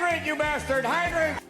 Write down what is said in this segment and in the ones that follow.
Hydrant, you bastard! Hydrant!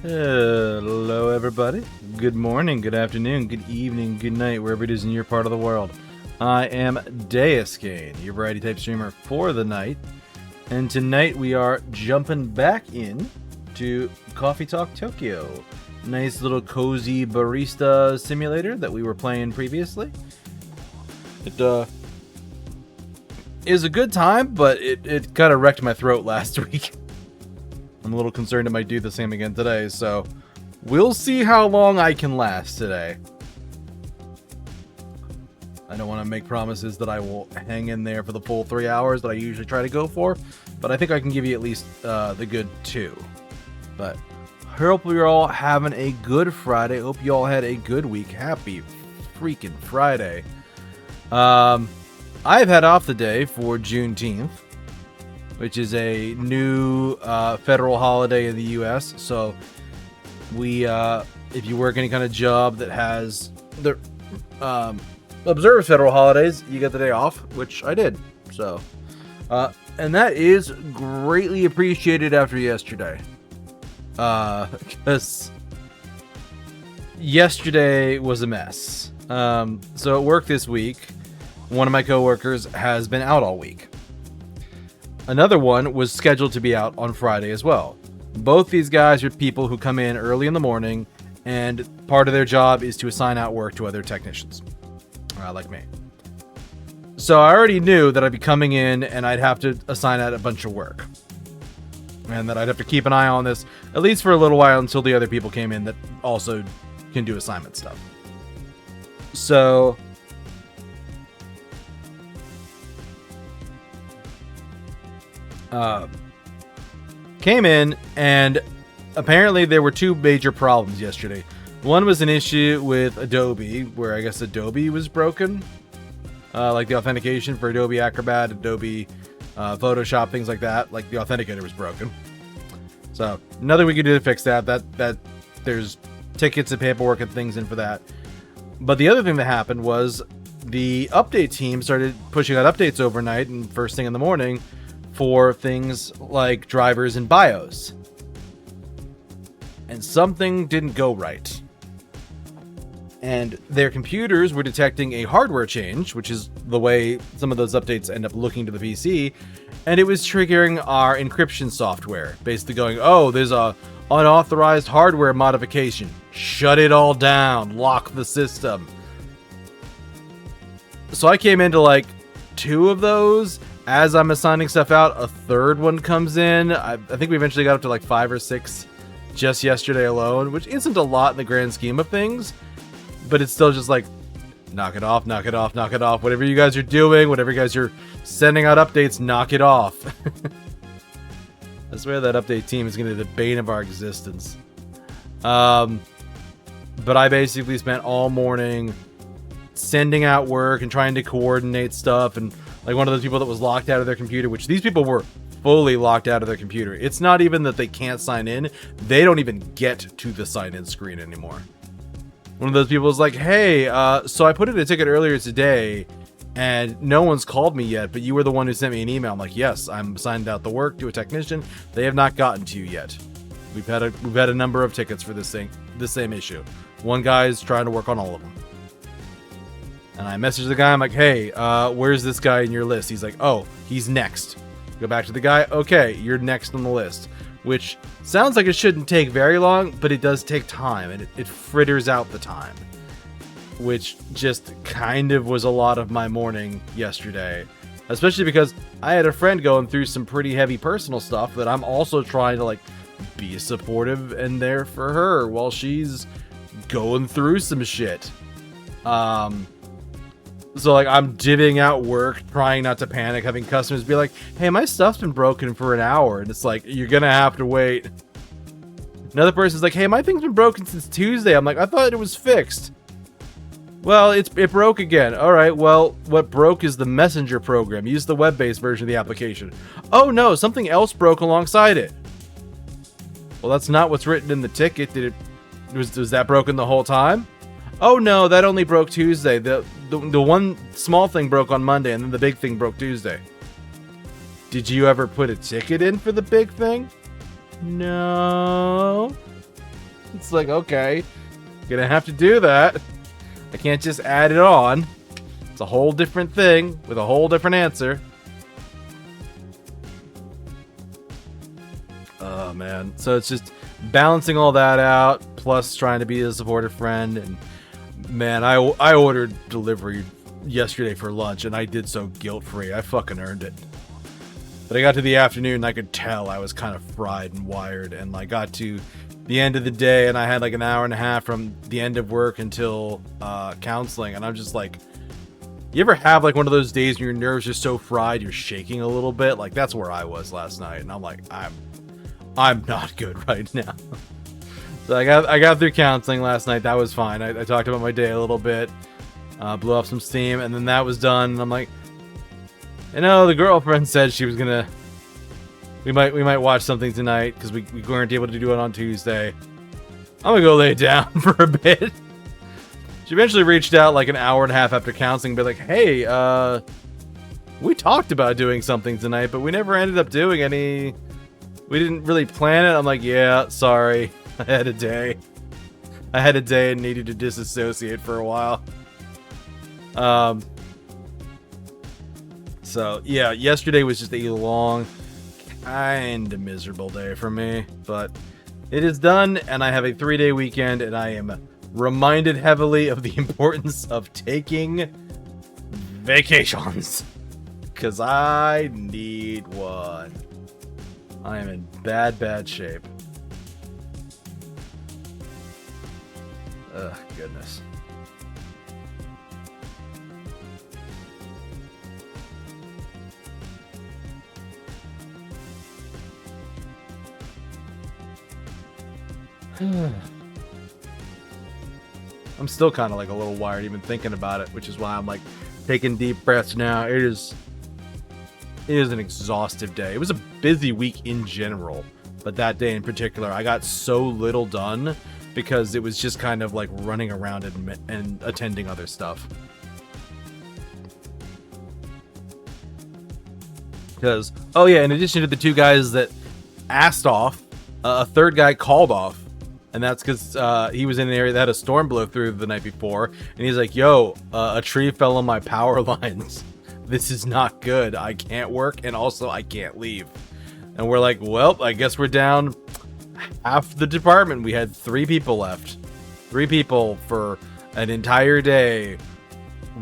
Hello everybody. Good morning, good afternoon, good evening, good night, wherever it is in your part of the world. I am Deuscain, your variety type streamer for the night. And tonight we are jumping back in to Coffee Talk Tokyo. Nice little cozy barista simulator that we were playing previously. It is a good time, but it kind of wrecked my throat last week. I'm a little concerned it might do the same again today, so we'll see how long I can last today. I don't want to make promises that I will hang in there for the full 3 hours that I usually try to go for, but I think I can give you at least the good 2. But hope you're all having a good Friday. Hope you all had a good week. Happy freaking Friday. I've had off the day for Juneteenth, which is a new federal holiday in the U.S. So we, if you work any kind of job that has the observes federal holidays, you get the day off, which I did. So, and that is greatly appreciated after yesterday, because yesterday was a mess. So at work this week, one of my coworkers has been out all week. Another one was scheduled to be out on Friday as well. Both these guys are people who come in early in the morning, and part of their job is to assign out work to other technicians, like me. So I already knew that I'd be coming in and I'd have to assign out a bunch of work. And that I'd have to keep an eye on this, at least for a little while until the other people came in that also can do assignment stuff. So came in, and apparently there were 2 major problems yesterday. One was an issue with Adobe, where I guess Adobe was broken. Like the authentication for Adobe Acrobat, Adobe Photoshop, things like that. Like the authenticator was broken. So nothing we could do to fix that. That there's tickets and paperwork and things in for that. But the other thing that happened was the update team started pushing out updates overnight and first thing in the morning for things like drivers and BIOS. And something didn't go right. And their computers were detecting a hardware change, which is the way some of those updates end up looking to the PC, and it was triggering our encryption software, basically going, oh, there's a unauthorized hardware modification. Shut it all down. Lock the system. So I came into like 2 of those. As I'm assigning stuff out, a 3rd one comes in. I think we eventually got up to like 5 or 6 just yesterday alone, which isn't a lot in the grand scheme of things, but it's still just like, knock it off, knock it off, knock it off. Whatever you guys are doing, whatever you guys are sending out updates, knock it off. I swear that update team is going to be the bane of our existence. But I basically spent all morning sending out work and trying to coordinate stuff, and like one of those people that was locked out of their computer, which these people were fully locked out of their computer. It's not even that they can't sign in. They don't even get to the sign-in screen anymore. One of those people is like, hey, so I put in a ticket earlier today and no one's called me yet, but you were the one who sent me an email. I'm like, yes, I'm signed out the work to a technician. They have not gotten to you yet. We've had a number of tickets for this same issue. One guy is trying to work on all of them. And I messaged the guy, I'm like, hey, where's this guy in your list? He's like, oh, he's next. Go back to the guy, okay, you're next on the list. Which sounds like it shouldn't take very long, but it does take time, and it fritters out the time. Which just kind of was a lot of my morning yesterday. Especially because I had a friend going through some pretty heavy personal stuff that I'm also trying to, like, be supportive and there for her while she's going through some shit. So, like, I'm divvying out work, trying not to panic, having customers be like, hey, my stuff's been broken for an hour. And it's like, you're going to have to wait. Another person's like, hey, my thing's been broken since Tuesday. I'm like, I thought it was fixed. Well, it broke again. All right, well, what broke is the Messenger program. Use the web-based version of the application. Oh, no, something else broke alongside it. Well, that's not what's written in the ticket. Was that broken the whole time? Oh no, that only broke Tuesday. The one small thing broke on Monday, and then the big thing broke Tuesday. Did you ever put a ticket in for the big thing? No. It's like, okay, gonna have to do that. I can't just add it on. It's a whole different thing with a whole different answer. Oh man, so it's just balancing all that out, plus trying to be a supportive friend. And man, I ordered delivery yesterday for lunch, and I did so guilt-free. I fucking earned it. But I got to the afternoon, and I could tell I was kind of fried and wired, and I got to the end of the day, and I had like an hour and a half from the end of work until counseling, and I'm just like, you ever have like one of those days when your nerves are so fried you're shaking a little bit? Like, that's where I was last night, and I'm like, I'm not good right now. So I got through counseling last night. That was fine. I talked about my day a little bit, blew off some steam, and then that was done. And I'm like, you know, the girlfriend said she was gonna. We might watch something tonight because we weren't able to do it on Tuesday. I'm gonna go lay down for a bit. She eventually reached out like an hour and a half after counseling, and be like, hey, we talked about doing something tonight, but we never ended up doing any. We didn't really plan it. I'm like, yeah, sorry. I had a day and needed to disassociate for a while. So yeah, yesterday was just a long, kind of miserable day for me, but it is done, and I have a 3-day weekend, and I am reminded heavily of the importance of taking vacations, because I need one. I am in bad shape. Ugh, goodness. I'm still kind of like a little wired even thinking about it, which is why I'm like taking deep breaths now. It is an exhaustive day. It was a busy week in general, but that day in particular, I got so little done because it was just kind of like running around and attending other stuff. Because, oh yeah, in addition to the 2 guys that asked off, a 3rd guy called off. And that's because he was in an area that had a storm blow through the night before. And he's like, yo, a tree fell on my power lines. This is not good. I can't work, and also I can't leave. And we're like, well, I guess we're down half the department. We had 3 people left. 3 people for an entire day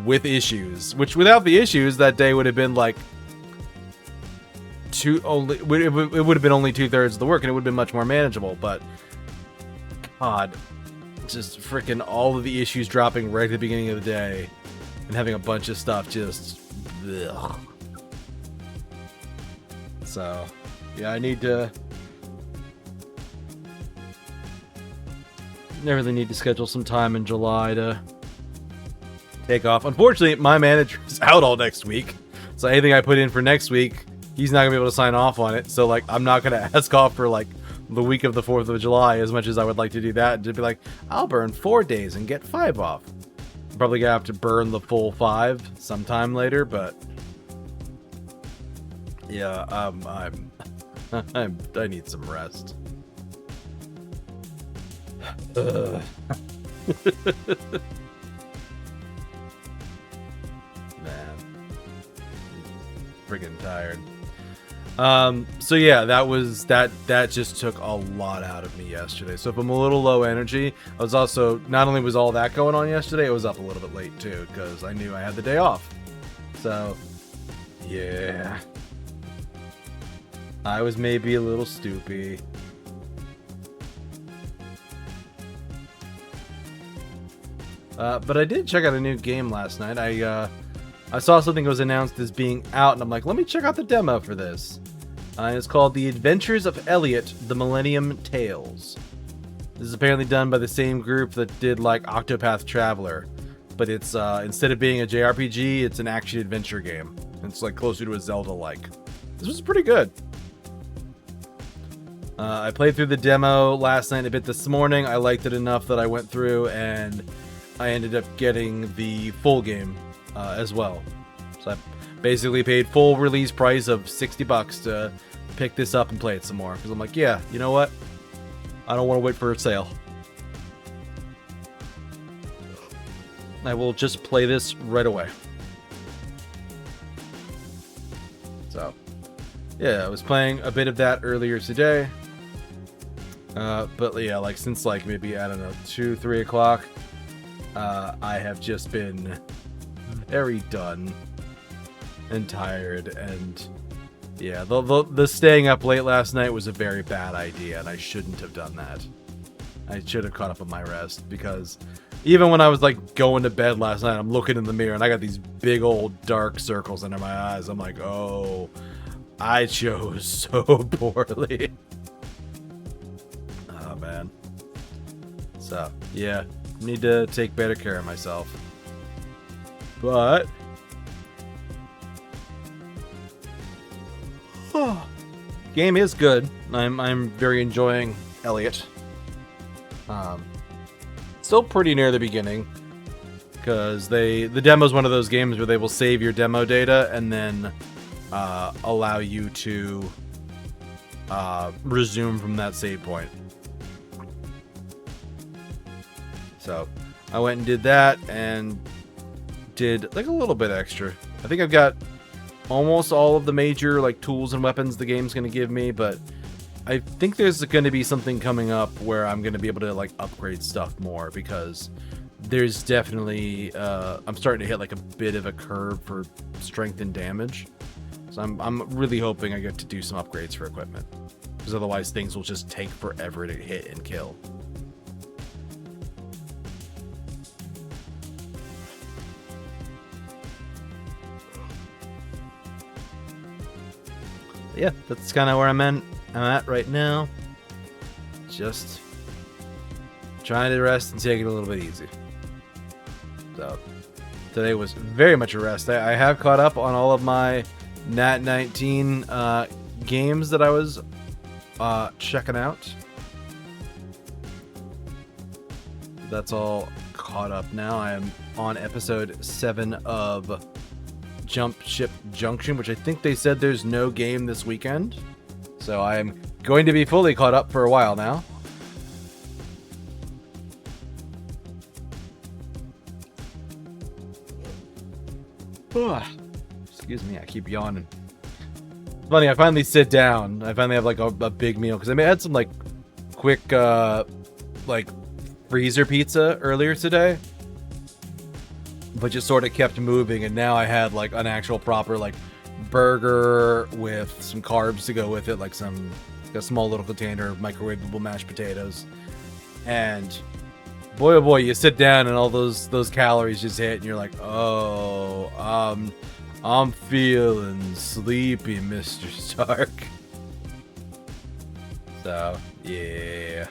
with issues. Which, without the issues, that day would have been like it would have been only 2/3 of the work, and it would have been much more manageable. But God, just freaking all of the issues dropping right at the beginning of the day, and having a bunch of stuff just. Ugh. So, yeah, I need to. I really need to schedule some time in July to take off. Unfortunately, my manager is out all next week, so anything I put in for next week, he's not gonna be able to sign off on it. So, like, I'm not gonna ask off for like the week of the 4th of July as much as I would like to do that, and to be like, I'll burn 4 days and get 5 off. I'm probably gonna have to burn the full 5 sometime later, but yeah, I need some rest. Man, friggin' tired. So yeah, that just took a lot out of me yesterday. So if I'm a little low energy, I was also, not only was all that going on yesterday, I was up a little bit late too, because I knew I had the day off. So yeah, I was maybe a little stoopy. But I did check out a new game last night. I saw something that was announced as being out, and I'm like, let me check out the demo for this. It's called The Adventures of Elliot, The Millennium Tales. This is apparently done by the same group that did, like, Octopath Traveler. But it's, instead of being a JRPG, it's an action-adventure game. It's, like, closer to a Zelda-like. This was pretty good. I played through the demo last night a bit this morning. I liked it enough that I went through, and I ended up getting the full game as well. So I basically paid full release price of $60 to pick this up and play it some more. Because I'm like, yeah, you know what? I don't want to wait for a sale. I will just play this right away. So, yeah, I was playing a bit of that earlier today. But yeah, like since like maybe, I don't know, 2-3 o'clock, I have just been very done and tired, and yeah, the staying up late last night was a very bad idea, and I shouldn't have done that. I should have caught up on my rest, because even when I was like going to bed last night, I'm looking in the mirror and I got these big old dark circles under my eyes. I'm like, oh, I chose so poorly. Oh man. So yeah, need to take better care of myself. But game is good. I'm very enjoying Elliot. Still pretty near the beginning, because the demo is one of those games where they will save your demo data and then allow you to resume from that save point. So I went and did that, and did like a little bit extra. I think I've got almost all of the major like tools and weapons the game's going to give me, but I think there's going to be something coming up where I'm going to be able to like upgrade stuff more, because there's definitely I'm starting to hit like a bit of a curve for strength and damage. So I'm really hoping I get to do some upgrades for equipment, because otherwise things will just take forever to hit and kill. Yeah, that's kind of where I'm at right now. Just trying to rest and take it a little bit easy. So today was very much a rest. I have caught up on all of my Nat 19 games that I was checking out. That's all caught up now. I am on episode 7 of Jump Ship Junction, which I think they said there's no game this weekend. So I'm going to be fully caught up for a while now. Excuse me, I keep yawning. It's funny, I finally sit down. I finally have like a big meal, because I had some like quick like freezer pizza earlier today, but just sort of kept moving, and now I had like an actual proper like burger with some carbs to go with it, like a small little container of microwavable mashed potatoes. And boy oh boy, you sit down and all those calories just hit, and you're like, oh, I'm feeling sleepy, Mr. Stark. So yeah.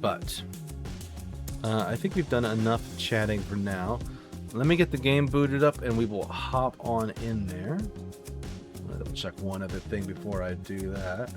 But I think we've done enough chatting for now. Let me get the game booted up and we will hop on in there. I'll double check one other thing before I do that.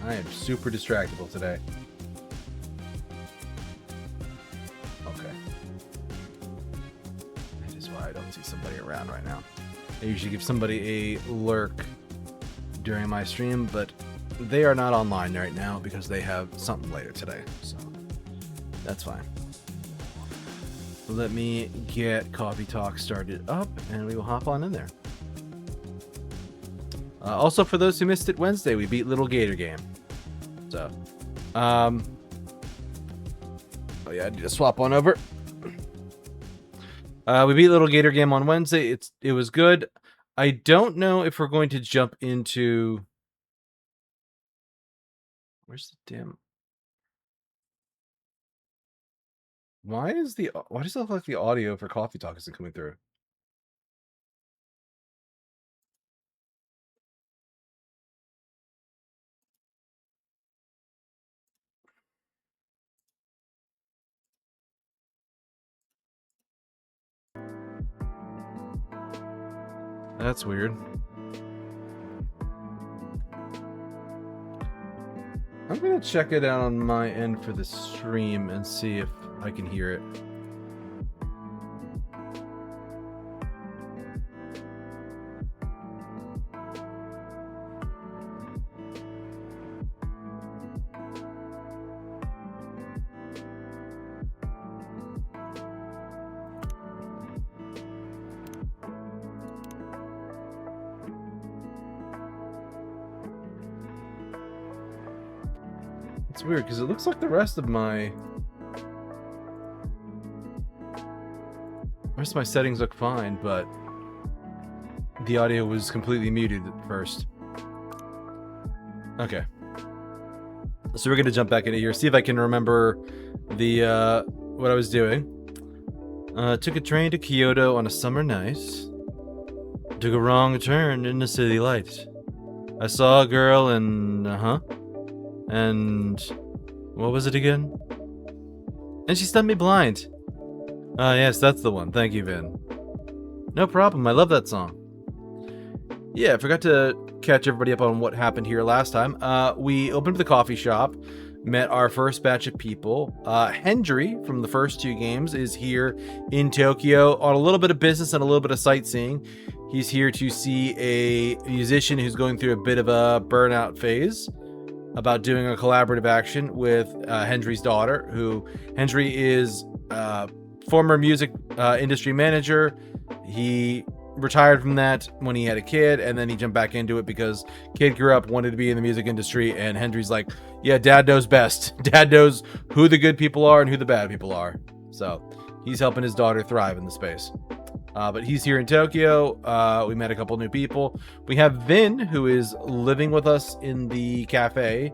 I am super distractible today. Okay. That is why I don't see somebody around right now. I usually give somebody a lurk during my stream, but they are not online right now because they have something later today. So that's fine. Let me get Coffee Talk started up and we will hop on in there. Also, for those who missed it Wednesday, we beat Little Gator Game. So, oh yeah, I need to swap on over. We beat Little Gator Game on Wednesday. It was good. I don't know if we're going to jump into. Where's the damn? Why does it look like the audio for Coffee Talk isn't coming through? That's weird. I'm gonna check it out on my end for the stream and see if I can hear it. It's weird because it looks like the rest of my settings look fine, but the audio was completely muted at first. Okay, so we're gonna jump back into here, see if I can remember the what I was doing. Took a train to Kyoto on a summer night. Took a wrong turn in the city light. I saw a girl and and what was it again? And she stunned me blind. Yes, that's the one. Thank you, Vin. No problem. I love that song. Yeah, I forgot to catch everybody up on what happened here last time. We opened up the coffee shop, met our first batch of people. Hendry from the first two games is here in Tokyo on a little bit of business and a little bit of sightseeing. He's here to see a musician who's going through a bit of a burnout phase, about doing a collaborative action with Hendry's daughter, who Hendry is former music industry manager. He retired from that when he had a kid, and then he jumped back into it because kid grew up, wanted to be in the music industry, and Hendry's like, yeah, dad knows best. Dad knows who the good people are and who the bad people are. So he's helping his daughter thrive in the space. But he's here in Tokyo. We met a couple new people. We have Vin, who is living with us in the cafe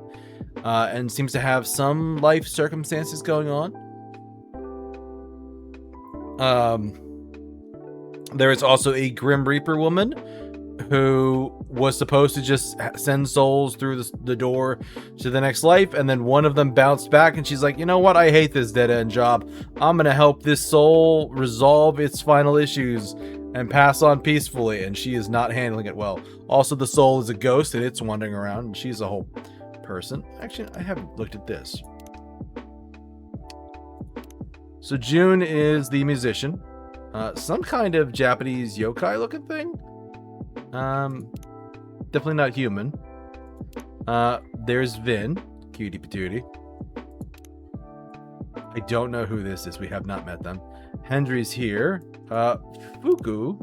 and seems to have some life circumstances going on. There is also a Grim Reaper woman who was supposed to just send souls through the door to the next life, and then one of them bounced back, and she's like, you know what, I hate this dead-end job. I'm gonna help this soul resolve its final issues and pass on peacefully, and she is not handling it well. Also, the soul is a ghost, and it's wandering around, and she's a whole person. Actually, I haven't looked at this. So June is the musician. Some kind of Japanese yokai looking thing. Definitely not human. There's Vin, cutie patootie. I don't know who this is. We have not met them. Hendry's here. Fuku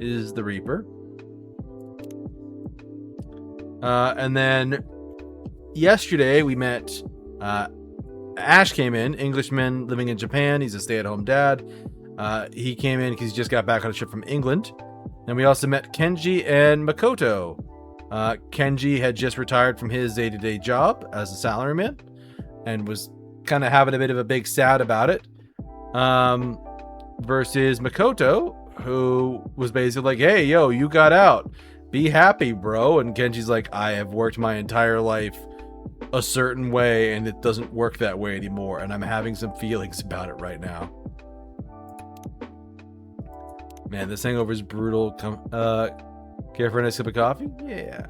is the Reaper. And then yesterday we met Ash came in, Englishman living in Japan. He's a stay-at-home dad. He came in because he just got back on a trip from England. And we also met Kenji and Makoto. Kenji had just retired from his day-to-day job as a salaryman and was kind of having a bit of a big sad about it. Versus Makoto, who was basically like, hey, yo, you got out. Be happy, bro. And Kenji's like, I have worked my entire life a certain way, and it doesn't work that way anymore. And I'm having some feelings about it right now. Man, this hangover is brutal. Care for a nice cup of coffee? Yeah.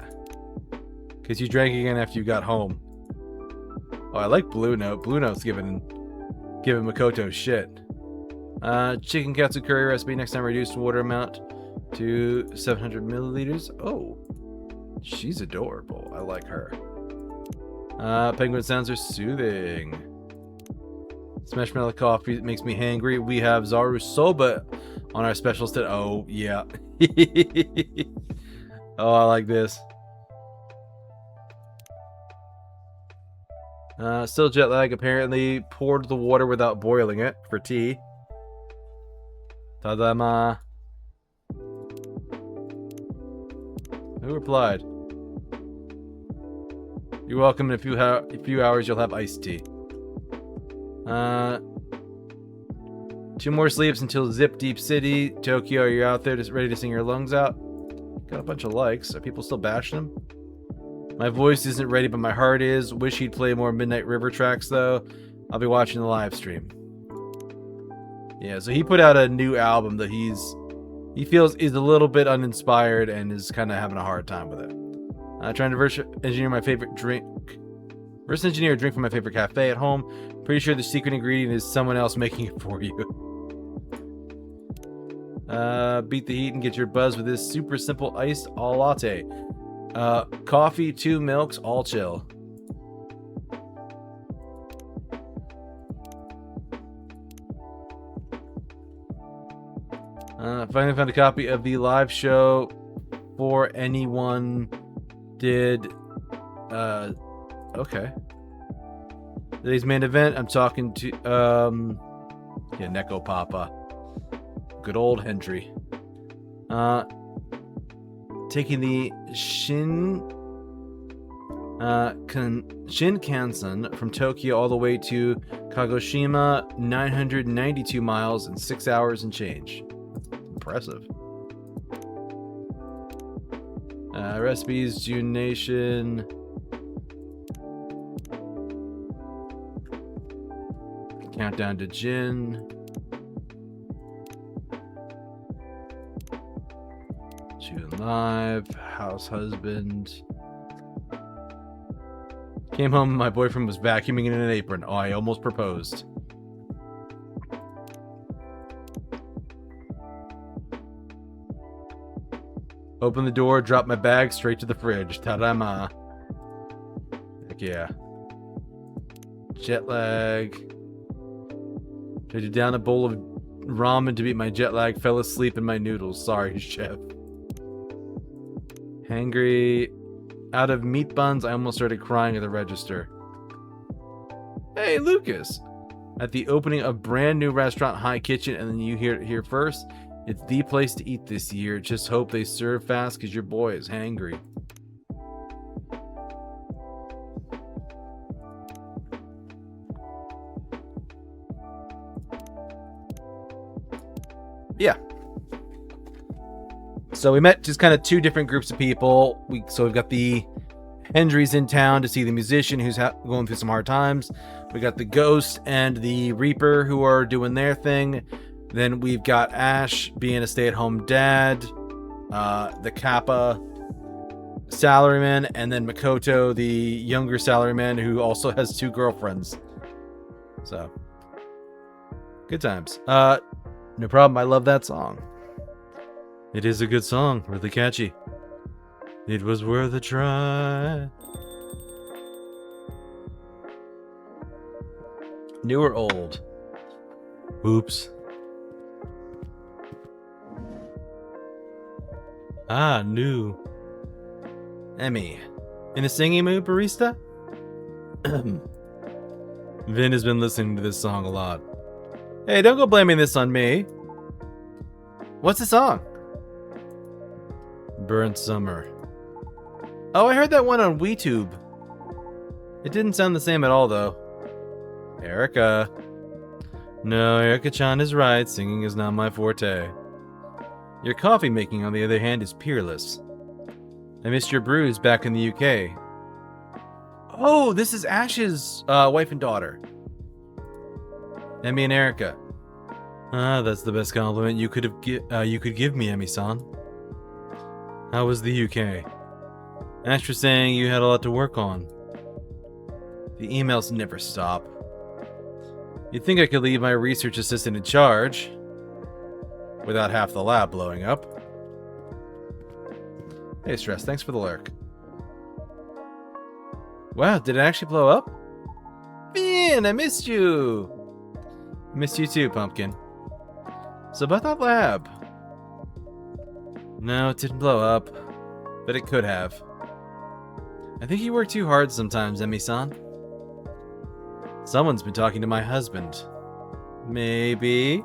Because you drank again after you got home. Oh, I like Blue Note. Blue Note's giving Makoto shit. Chicken katsu curry recipe. Next time, reduce water amount to 700 milliliters. Oh, she's adorable. I like her. Penguin sounds are soothing. Smashmallow coffee makes me hangry. We have Zaru Soba on our special stat. Oh, yeah. Oh, I like this. Still jet lag. Apparently poured the water without boiling it for tea. Tadama. Who replied? You're welcome. In a few hours, you'll have iced tea. 2 more sleeps until Zip Deep City. Tokyo, are you out there just ready to sing your lungs out? Got a bunch of likes. Are people still bashing them? My voice isn't ready, but my heart is. Wish he'd play more Midnight River tracks, though. I'll be watching the live stream. Yeah, so he put out a new album that he's He feels he's a little bit uninspired and is kind of having a hard time with it. Trying to reverse engineer my favorite drink. Reverse engineer a drink from my favorite cafe at home. Pretty sure the secret ingredient is someone else making it for you. Beat the heat and get your buzz with this super simple iced all latte. Coffee, 2 milks, all chill. Finally found a copy of the live show for anyone did. Okay. Today's main event, I'm talking to, yeah, Neko Papa. Good old Hendry. Taking the Shinkansen from Tokyo all the way to Kagoshima, 992 miles in 6 hours and change. Impressive. Recipes, June Nation. Countdown to Jin. June Live. House Husband. Came home, my boyfriend was vacuuming in an apron. Oh, I almost proposed. Open the door, drop my bag straight to the fridge. Ta-da-ma. Heck yeah. Jet lag. Tried to down a bowl of ramen to beat my jet lag. Fell asleep in my noodles. Sorry, chef. Hangry. Out of meat buns, I almost started crying at the register. Hey, Lucas. At the opening of brand new restaurant High Kitchen, and then you hear it here first. It's the place to eat this year. Just hope they serve fast because your boy is hangry. Yeah. So we met just kind of 2 different groups of people. So we've got the Hendry's in town to see the musician who's going through some hard times. We got the Ghost and the Reaper who are doing their thing. Then we've got Ash being a stay-at-home dad, the Kappa salaryman, and then Makoto, the younger salaryman who also has 2 girlfriends. So, good times. No problem. I love that song. It is a good song. Really catchy. It was worth a try. New or old? Oops. Ah, new. Emmy. In a singing mood, barista? Vin has been listening to this song a lot. Hey, don't go blaming this on me. What's the song? Burnt Summer. Oh, I heard that one on vtuber. It didn't sound the same at all, though. Erica. No, Erica-chan is right. Singing is not my forte. Your coffee making, on the other hand, is peerless. I missed your brews back in the UK. Oh, this is Ash's wife and daughter. Emmy and Erica. Ah, that's the best compliment you could give me, Emmy-san. How was the UK? Ash was saying you had a lot to work on. The emails never stop. You'd think I could leave my research assistant in charge without half the lab blowing up. Hey, Stress, thanks for the lurk. Wow, did it actually blow up? Man, I missed you! Missed you too, Pumpkin. So about that lab. No, it didn't blow up, but it could have. I think you work too hard sometimes, Emmy-san. Someone's been talking to my husband. Maybe.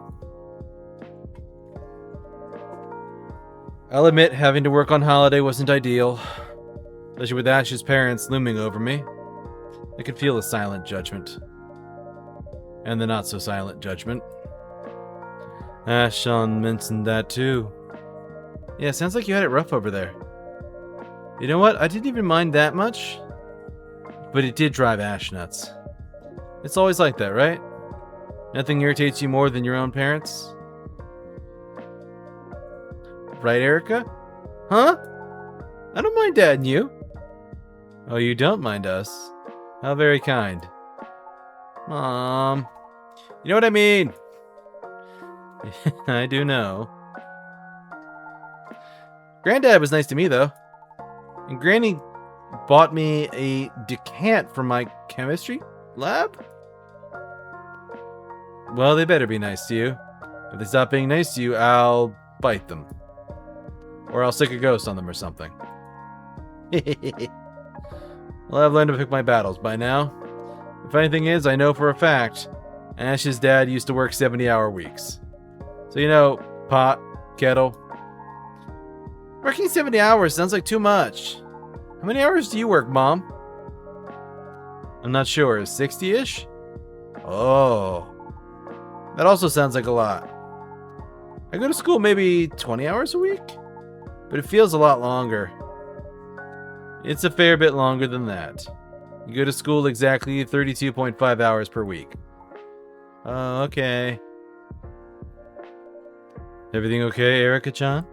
I'll admit, having to work on holiday wasn't ideal. Especially with Ash's parents looming over me. I could feel the silent judgment. And the not-so-silent judgment. Sean mentioned that too. Yeah, sounds like you had it rough over there. You know what? I didn't even mind that much. But it did drive Ash nuts. It's always like that, right? Nothing irritates you more than your own parents? right, Erica? Huh? I don't mind Dad and you. Oh, you don't mind us? How very kind. Mom. You know what I mean? I do know. Granddad was nice to me, though. And Granny bought me a decant for my chemistry lab? Well, they better be nice to you. If they stop being nice to you, I'll bite them. Or I'll stick a ghost on them or something. Well, I've learned to pick my battles by now. The funny thing is, I know for a fact, Ash's dad used to work 70-hour weeks. So, you know, pot, kettle. Working 70 hours sounds like too much. How many hours do you work, Mom? I'm not sure. 60-ish? Oh. That also sounds like a lot. I go to school maybe 20 hours a week? But it feels a lot longer. It's a fair bit longer than that. You go to school exactly 32.5 hours per week. Oh, okay. Everything okay, Erica-chan?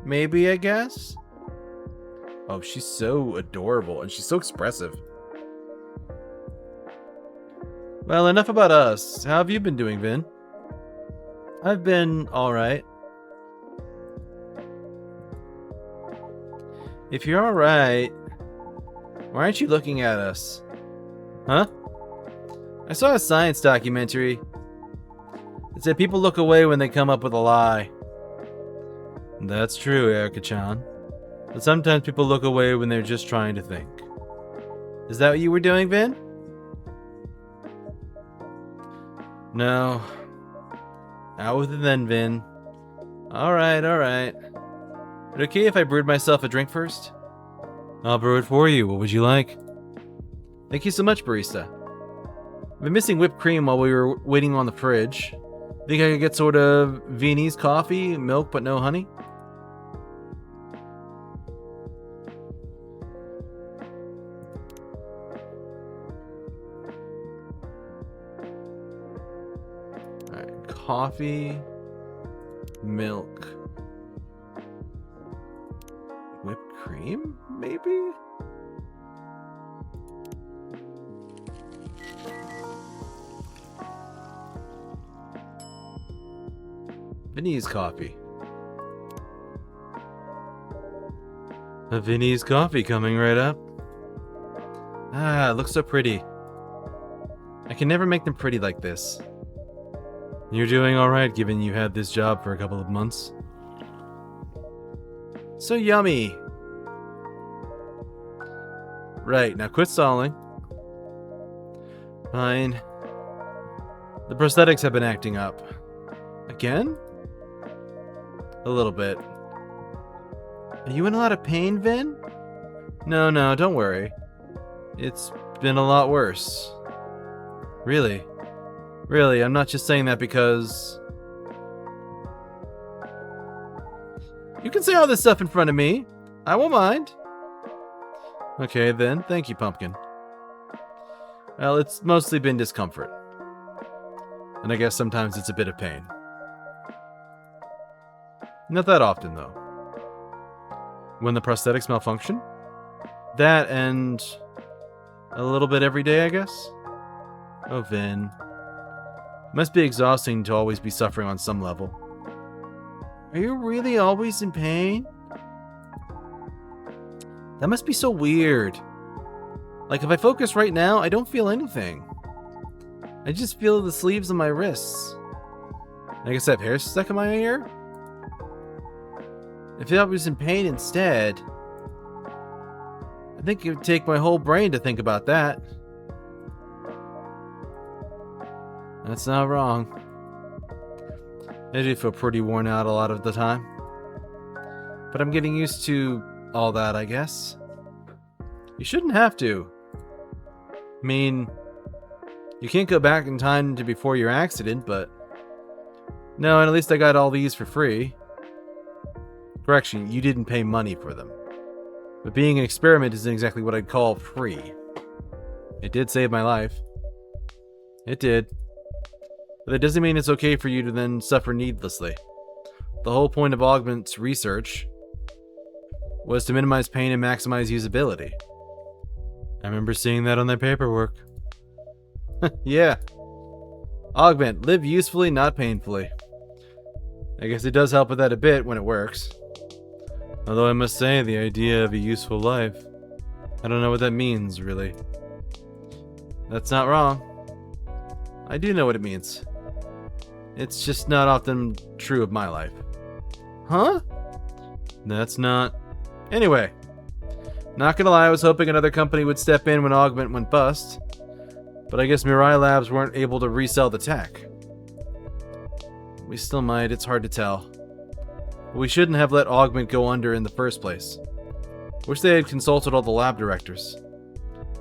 Maybe, I guess? Oh, she's so adorable, and she's so expressive. Well, enough about us. How have you been doing, Vin? I've been alright. If you're alright, why aren't you looking at us? Huh? I saw a science documentary. It said people look away when they come up with a lie. That's true, Erica-chan. But sometimes people look away when they're just trying to think. Is that what you were doing, Vin? No. Out with it then, Vin. Alright, alright. Is it okay if I brewed myself a drink first? I'll brew it for you. What would you like? Thank you so much, barista. I've been missing whipped cream while we were waiting on the fridge. Think I could get sort of Viennese coffee, milk but no honey? Alright, coffee, milk, whipped cream, maybe? Viennese coffee. A Viennese coffee coming right up. Ah, it looks so pretty. I can never make them pretty like this. You're doing alright given you had this job for a couple of months. So yummy. Right, now quit stalling. Fine. The prosthetics have been acting up. Again? A little bit. Are you in a lot of pain, Vin? No, don't worry. It's been a lot worse. Really? Really, I'm not just saying that because... You can say all this stuff in front of me. I won't mind. Okay, then. Thank you, Pumpkin. Well, it's mostly been discomfort. And I guess sometimes it's a bit of pain. Not that often, though. When the prosthetics malfunction? That and... a little bit every day, I guess? Oh, Vin. Must be exhausting to always be suffering on some level. Are you really always in pain? That must be so weird. Like, if I focus right now, I don't feel anything. I just feel the sleeves of my wrists. I guess I have hair stuck in my ear? If I was in pain instead, I think it would take my whole brain to think about that. That's not wrong. I do feel pretty worn out a lot of the time. But I'm getting used to all that, I guess. You shouldn't have to. I mean, you can't go back in time to before your accident, but... No, and at least I got all these for free. Correction, you didn't pay money for them. But being an experiment isn't exactly what I'd call free. It did save my life. It did. But that doesn't mean it's okay for you to then suffer needlessly. the whole point of Augment's research was to minimize pain and maximize usability. I remember seeing that on their paperwork. Yeah. Augment, live usefully, not painfully. I guess it does help with that a bit when it works. Although I must say, the idea of a useful life, I don't know what that means, really. That's not wrong. I do know what it means. It's just not often true of my life. Huh? That's not... Anyway. Not gonna lie, I was hoping another company would step in when Augment went bust. But I guess Mirai Labs weren't able to resell the tech. We still might, it's hard to tell. But we shouldn't have let Augment go under in the first place. Wish they had consulted all the lab directors.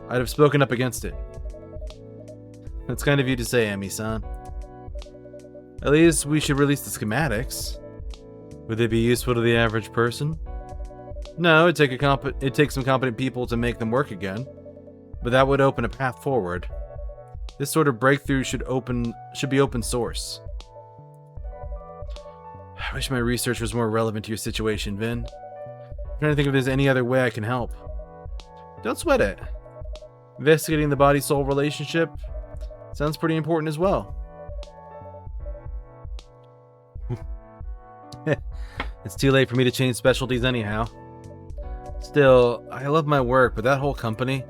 I'd have spoken up against it. That's kind of you to say, Emi-san. At least we should release the schematics. Would they be useful to the average person? No, it'd take some competent people to make them work again. But that would open a path forward. This sort of breakthrough should be open source. I wish my research was more relevant to your situation, Vin. I'm trying to think if there's any other way I can help. Don't sweat it. Investigating the body-soul relationship sounds pretty important as well. It's too late for me to change specialties anyhow. Still, I love my work, but that whole company,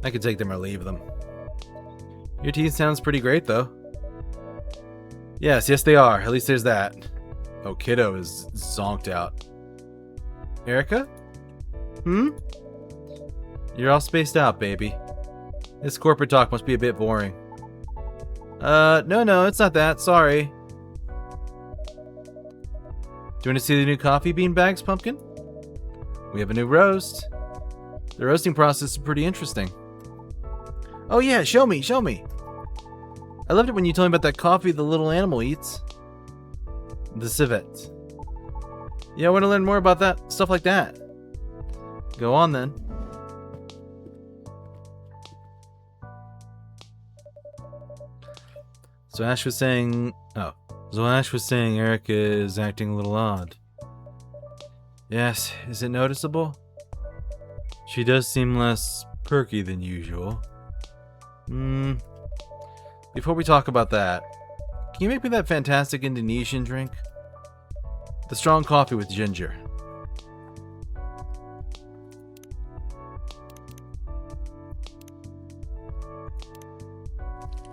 I could take them or leave them. Your teeth sounds pretty great, though. Yes, they are. At least there's that. Oh, Kiddo is zonked out. Erica? You're all spaced out, baby. This corporate talk must be a bit boring. No, it's not that. Sorry. Do you want to see the new coffee bean bags, Pumpkin? We have a new roast. The roasting process is pretty interesting. Oh yeah, show me. I loved it when you told me about that coffee the little animal eats. The civet. Yeah, I want to learn more about that, stuff like that. Go on then. So Ash was saying Erica is acting a little odd. Yes, is it noticeable? She does seem less perky than usual. Before we talk about that, can you make me that fantastic Indonesian drink? The strong coffee with ginger.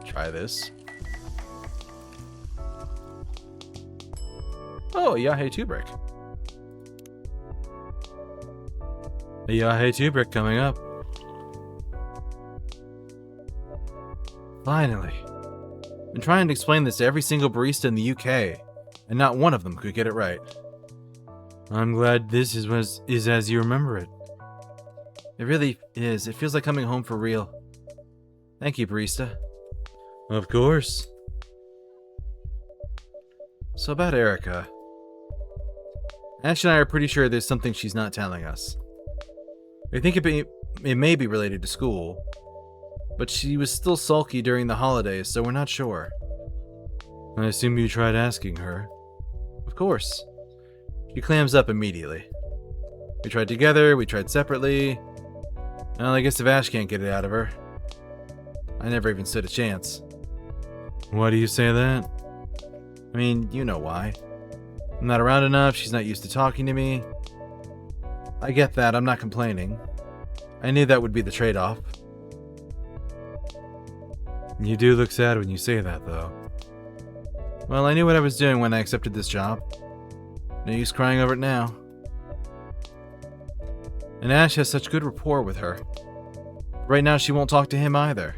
Try this. Oh, Yahei 2 brick. A Yahei 2 brick coming up. Finally. Been trying to explain this to every single barista in the UK, and not one of them could get it right. I'm glad this is as you remember it. It really is. It feels like coming home for real. Thank you, barista. Of course. So about Erica. Ash and I are pretty sure there's something she's not telling us. We think it may be related to school, but she was still sulky during the holidays, so we're not sure. I assume you tried asking her. Of course. She clams up immediately. We tried together, we tried separately. Well, I guess if Ash can't get it out of her, I never even stood a chance. Why do you say that? I mean, you know why. I'm not around enough, she's not used to talking to me. I get that, I'm not complaining. I knew that would be the trade-off. You do look sad when you say that, though. Well, I knew what I was doing when I accepted this job. No use crying over it now. And Ash has such good rapport with her. Right now, she won't talk to him either.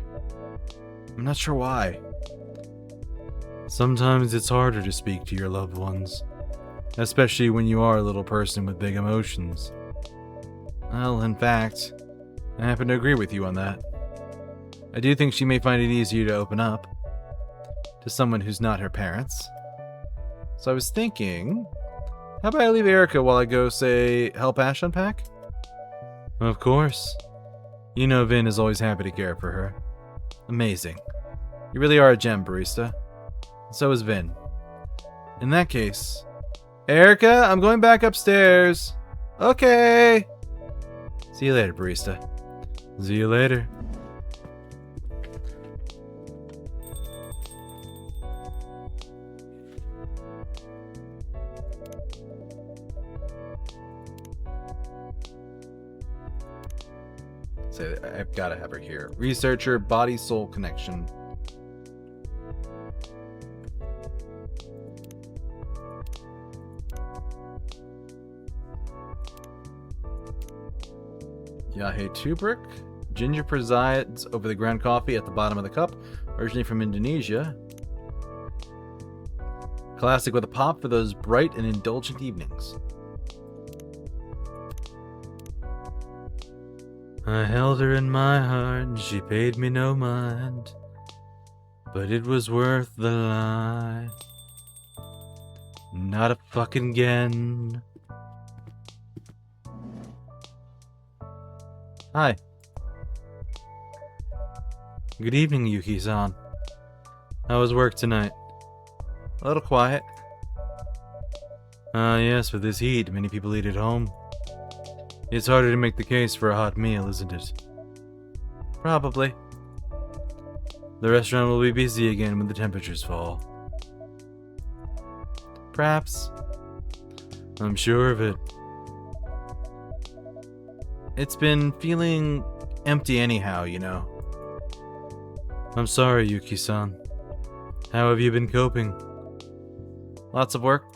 I'm not sure why. Sometimes it's harder to speak to your loved ones. Especially when you are a little person with big emotions. Well, in fact, I happen to agree with you on that. I do think she may find it easier to open up to someone who's not her parents. So I was thinking, how about I leave Erica while I go, say, help Ash unpack? Of course. You know Vin is always happy to care for her. Amazing. You really are a gem, barista. So is Vin. In that case, Erica, I'm going back upstairs. Okay. See you later, barista. See you later. Say, I've got to have her here. Researcher, body-soul connection. Yahe Tubrick. Ginger presides over the ground coffee at the bottom of the cup, originally from Indonesia. Classic with a pop for those bright and indulgent evenings. I held her in my heart and she paid me no mind, but it was worth the lie. Not a fucking again. Hi. Good evening, Yuki-san. How was work tonight? A little quiet. Yes, with this heat, many people eat at home. It's harder to make the case for a hot meal, isn't it? Probably. The restaurant will be busy again when the temperatures fall. Perhaps. I'm sure of it. It's been feeling empty anyhow, you know. I'm sorry, Yuki-san. How have you been coping? Lots of work?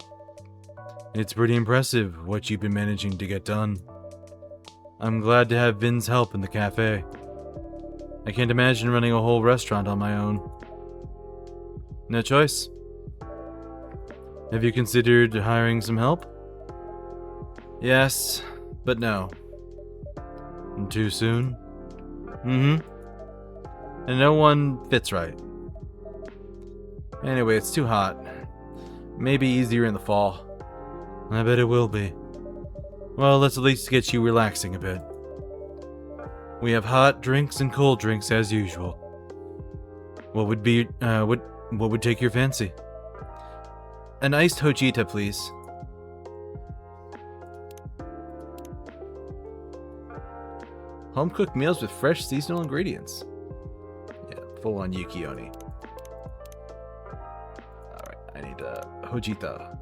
It's pretty impressive what you've been managing to get done. I'm glad to have Vin's help in the cafe. I can't imagine running a whole restaurant on my own. No choice. Have you considered hiring some help? Yes, but no. Too soon? Mm-hmm. And no one fits right. Anyway, it's too hot. Maybe easier in the fall. I bet it will be. Well, let's at least get you relaxing a bit. We have hot drinks and cold drinks as usual. What would take your fancy? An iced hojita, please. Home-cooked meals with fresh seasonal ingredients. Yeah, full-on Yuki-Oni. Alright, I need a hojita.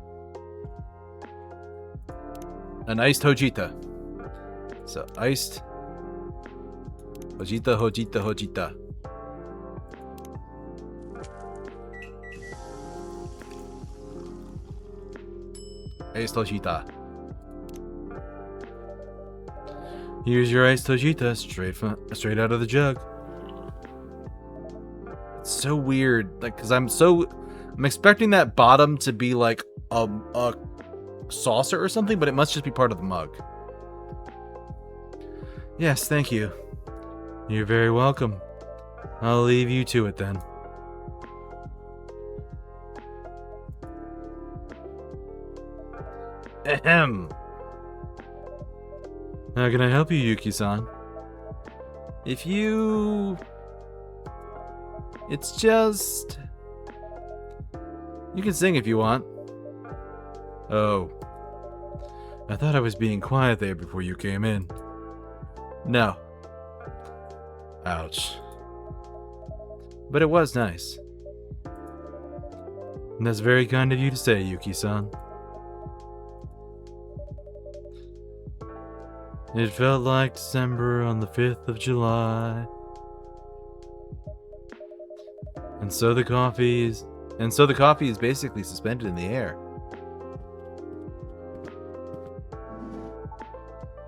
An iced hojita. So, iced hojita, hojita, hojita. Iced hojita. Here's your iced hojita, straight out of the jug. It's so weird, like, cause I'm expecting that bottom to be like a saucer or something, but it must just be part of the mug. Yes, thank you. You're very welcome. I'll leave you to it then. Ahem. How can I help you, Yuki-san? It's just... You can sing if you want. Oh. I thought I was being quiet there before you came in. No. Ouch. But it was nice. And that's very kind of you to say, Yuki-san. It felt like December on the 5th of July. And so the coffee is basically suspended in the air.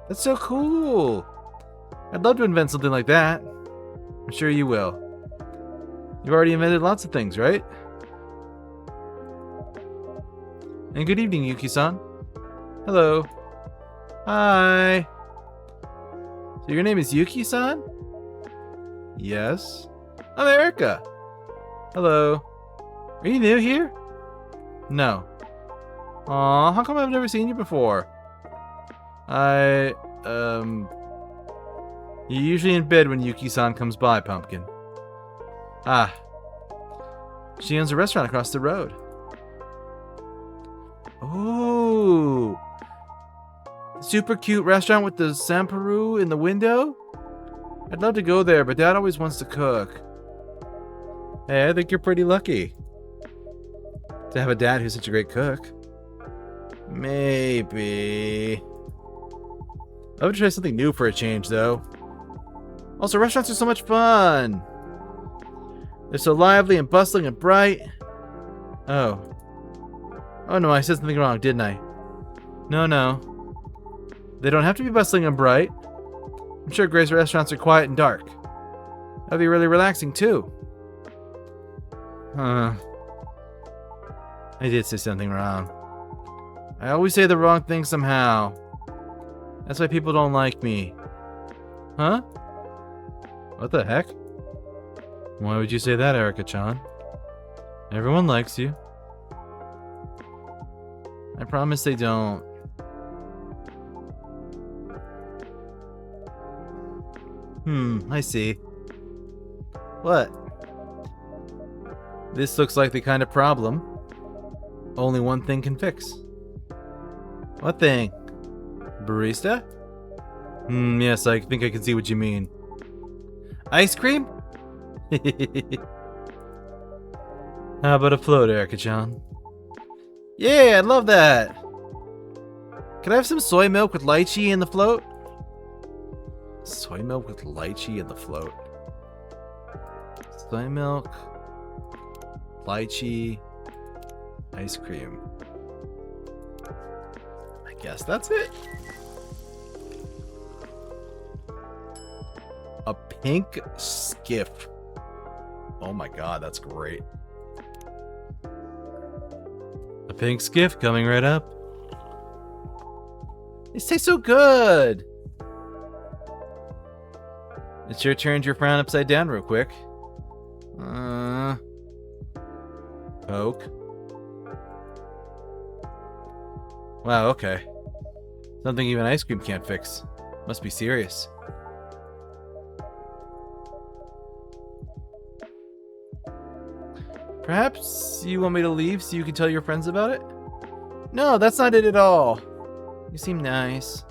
That's so cool. I'd love to invent something like that. I'm sure you will. You've already invented lots of things, right? And good evening, Yuki-san. Hello. Hi. So your name is Yuki-san? Yes. I'm Erica. Hello. Are you new here? No. Aw, how come I've never seen you before? You're usually in bed when Yuki-san comes by, Pumpkin. Ah. She owns a restaurant across the road. Oh. Ooh. Super cute restaurant with the Samperu in the window? I'd love to go there, but Dad always wants to cook. Hey, I think you're pretty lucky to have a dad who's such a great cook. Maybe. I would try something new for a change, though. Also, restaurants are so much fun. They're so lively and bustling and bright. Oh. Oh no, I said something wrong, didn't I? No. They don't have to be bustling and bright. I'm sure Gray's restaurants are quiet and dark. That'd be really relaxing, too. I did say something wrong. I always say the wrong thing somehow. That's why people don't like me. Huh? What the heck? Why would you say that, Erica-chan? Everyone likes you. I promise they don't. I see. What? This looks like the kind of problem only one thing can fix. What thing? Barista? Yes, I think I can see what you mean. Ice cream? How about a float, Erica-chan? Yeah, I love that! Can I have some soy milk with lychee in the float? Soy milk with lychee in the float. Soy milk, lychee, ice cream. I guess that's it. A pink skiff. Oh my god, that's great. A pink skiff coming right up. These taste so good. It sure turned your frown upside down real quick. Coke. Wow, okay. Something even ice cream can't fix. Must be serious. Perhaps you want me to leave so you can tell your friends about it? No, that's not it at all. You seem nice.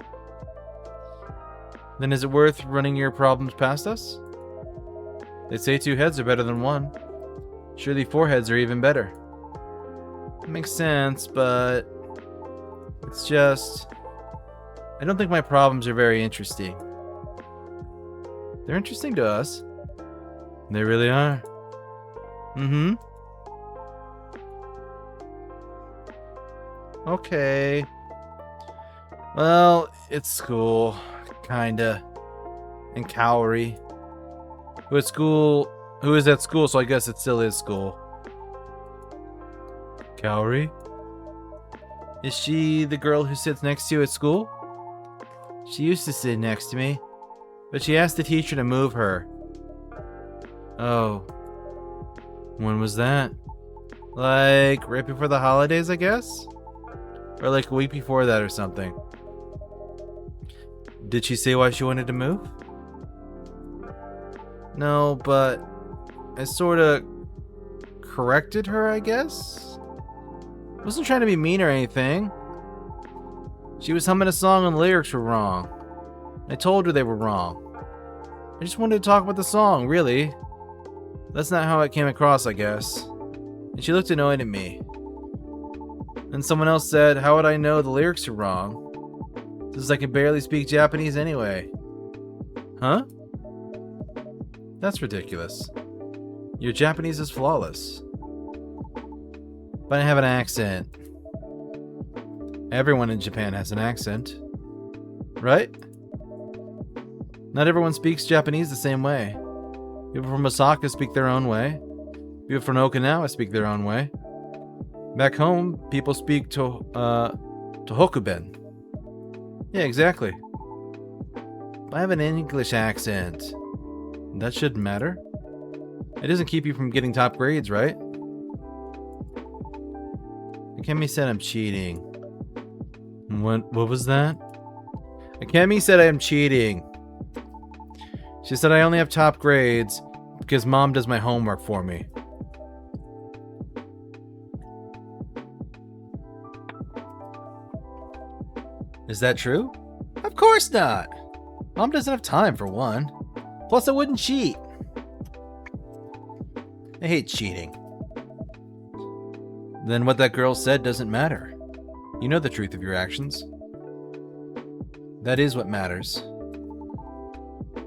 Then is it worth running your problems past us? They say 2 heads are better than 1. Surely 4 heads are even better. It makes sense, but it's just... I don't think my problems are very interesting. They're interesting to us. They really are. Okay. Well, it's school. Kinda. And Cowrie. Who is at school, so I guess it still is school. Cowrie? Is she the girl who sits next to you at school? She used to sit next to me, but she asked the teacher to move her. Oh. When was that? Like, right before the holidays, I guess? Or like a week before that or something. Did she say why she wanted to move? No, but I sorta corrected her, I guess? Wasn't trying to be mean or anything. She was humming a song and the lyrics were wrong. I told her they were wrong. I just wanted to talk about the song, really. That's not how it came across, I guess. And she looked annoyed at me. Then someone else said, how would I know the lyrics are wrong? Since I can barely speak Japanese anyway. Huh? That's ridiculous. Your Japanese is flawless. But I have an accent. Everyone in Japan has an accent. Right? Not everyone speaks Japanese the same way. People from Osaka speak their own way. People from Okinawa speak their own way. Back home, people speak Tohokuben. Yeah, exactly. But I have an English accent. That shouldn't matter. It doesn't keep you from getting top grades, right? Akemi said I'm cheating. What was that? Akemi said I am cheating. She said I only have top grades because Mom does my homework for me. Is that true? Of course not! Mom doesn't have time for one. Plus, I wouldn't cheat. I hate cheating. Then what that girl said doesn't matter. You know the truth of your actions. That is what matters.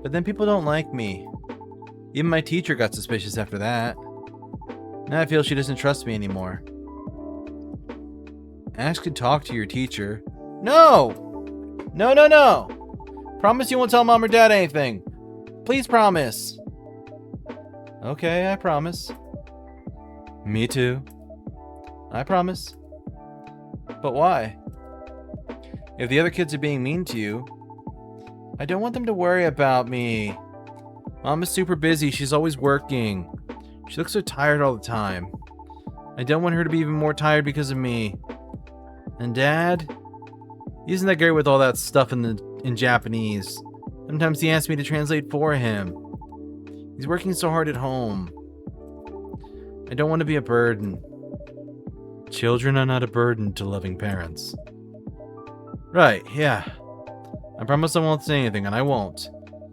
But then people don't like me. Even my teacher got suspicious after that. Now I feel she doesn't trust me anymore. Ask to talk to your teacher. No! No, no, no! Promise you won't tell Mom or Dad anything. Please promise. Okay, I promise. Me too. I promise. But why? If the other kids are being mean to you, I don't want them to worry about me. Mom is super busy. She's always working. She looks so tired all the time. I don't want her to be even more tired because of me. And Dad? He isn't that great with all that stuff in Japanese. Sometimes he asks me to translate for him. He's working so hard at home. I don't want to be a burden. Children are not a burden to loving parents. Right, yeah. I promise I won't say anything, and I won't.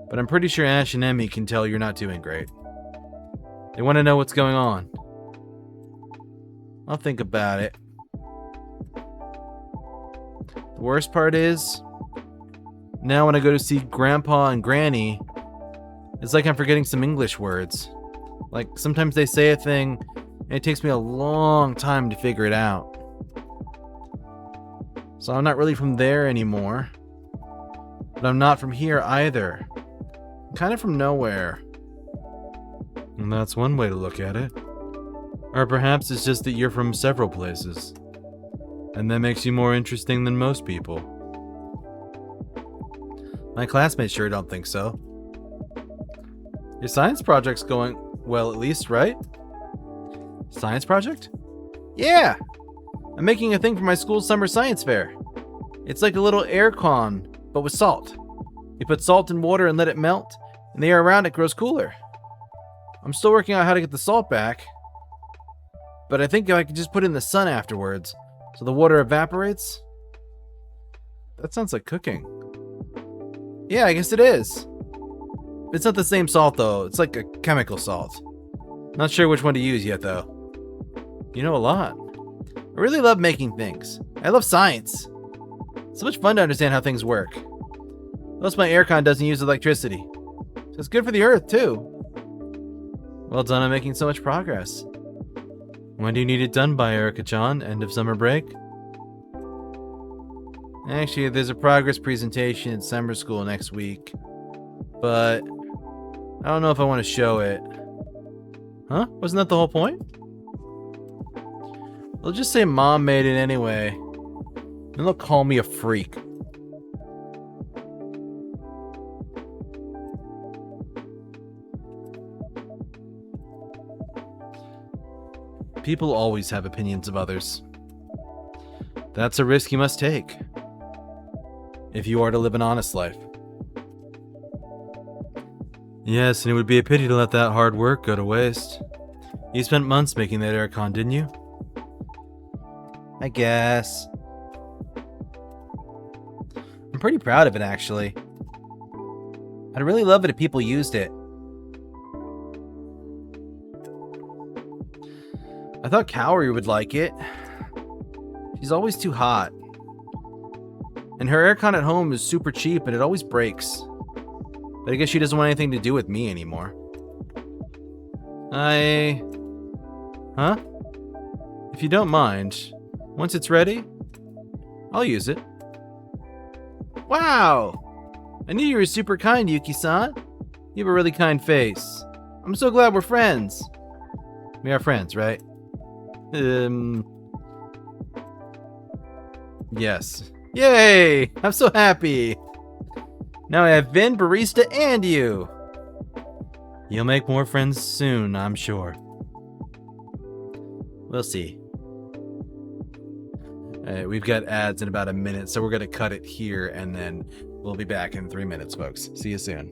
But I'm pretty sure Ash and Emmy can tell you're not doing great. They want to know what's going on. I'll think about it. The worst part is, now when I go to see Grandpa and Granny, it's like I'm forgetting some English words. Like, sometimes they say a thing, and it takes me a long time to figure it out. So I'm not really from there anymore. But I'm not from here either. I'm kind of from nowhere. And that's one way to look at it. Or perhaps it's just that you're from several places. And that makes you more interesting than most people. My classmates sure don't think so. Your science project's going well, at least, right? Science project? Yeah! I'm making a thing for my school's summer science fair. It's like a little air con, but with salt. You put salt in water and let it melt, and the air around it grows cooler. I'm still working out how to get the salt back, but I think if I could just put it in the sun afterwards, so the water evaporates. That sounds like cooking. Yeah, I guess it is. It's not the same salt, though. It's like a chemical salt. Not sure which one to use yet, though. You know a lot. I really love making things. I love science. It's so much fun to understand how things work. Plus, my aircon doesn't use electricity. So it's good for the earth, too. Well done on making so much progress. When do you need it done by, Erica-chan? End of summer break? Actually, there's a progress presentation at summer school next week. But I don't know if I want to show it. Huh? Wasn't that the whole point? They'll just say Mom made it anyway. And they'll call me a freak. People always have opinions of others. That's a risk you must take, if you are to live an honest life. Yes, and it would be a pity to let that hard work go to waste. You spent months making that aircon, didn't you? I guess. I'm pretty proud of it, actually. I'd really love it if people used it. I thought Kaori would like it. She's always too hot. And her aircon at home is super cheap and it always breaks. But I guess she doesn't want anything to do with me anymore. Huh? If you don't mind, once it's ready, I'll use it. Wow! I knew you were super kind, Yuki-san. You have a really kind face. I'm so glad we're friends. We are friends, right? Yes. Yay! I'm so happy! Now I have Vin, Barista, and you! You'll make more friends soon, I'm sure. We'll see. Alright, we've got ads in about a minute, so we're gonna cut it here, and then we'll be back in 3 minutes, folks. See you soon.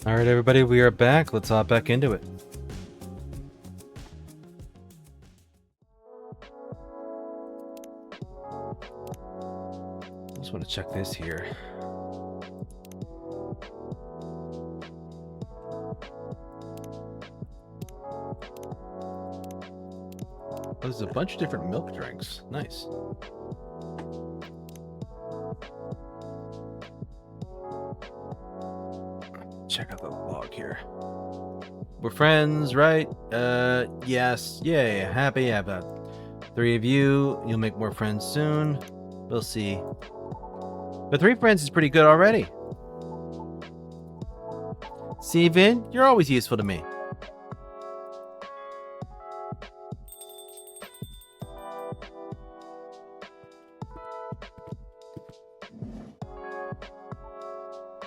All right, everybody, we are back. Let's hop back into it. Just want to check this here. Oh, there's a bunch of different milk drinks. Nice. Check out the log here. We're friends, right? Yes. Yay. Happy about 3 of you. You'll make more friends soon. We'll see. But 3 friends is pretty good already. See, Vin? You're always useful to me.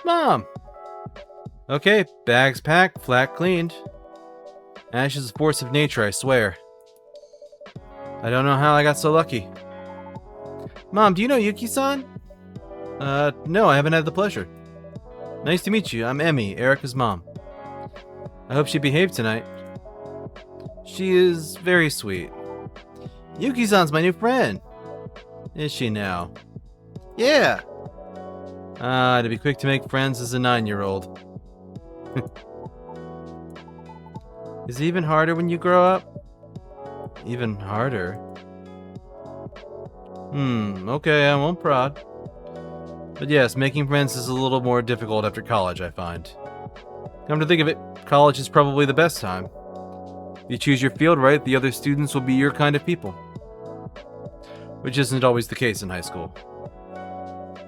Mom! Okay, bags packed, flat cleaned. Ash is a force of nature, I swear. I don't know how I got so lucky. Mom, do you know Yuki-san? No, I haven't had the pleasure. Nice to meet you. I'm Emmy, Erica's mom. I hope she behaved tonight. She is very sweet. Yuki-san's my new friend. Is she now? Yeah. To be quick to make friends as a 9-year-old. Is it even harder when you grow up? Even harder? Okay, I won't prod. But yes, making friends is a little more difficult after college, I find. Come to think of it, college is probably the best time. If you choose your field right, the other students will be your kind of people. Which isn't always the case in high school.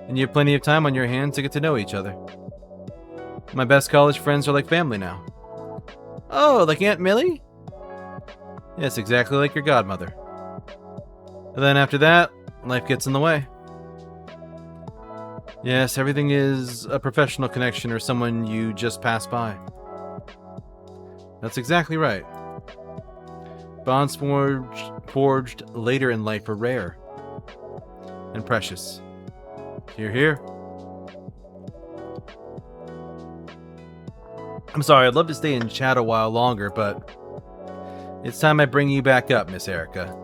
And you have plenty of time on your hands to get to know each other. My best college friends are like family now. Oh, like Aunt Millie? Yes, exactly like your godmother. And then after that, life gets in the way. Yes, everything is a professional connection or someone you just pass by. That's exactly right. Bonds forged later in life are rare and precious. Hear, hear. I'm sorry, I'd love to stay in chat a while longer, but it's time I bring you back up, Miss Erica.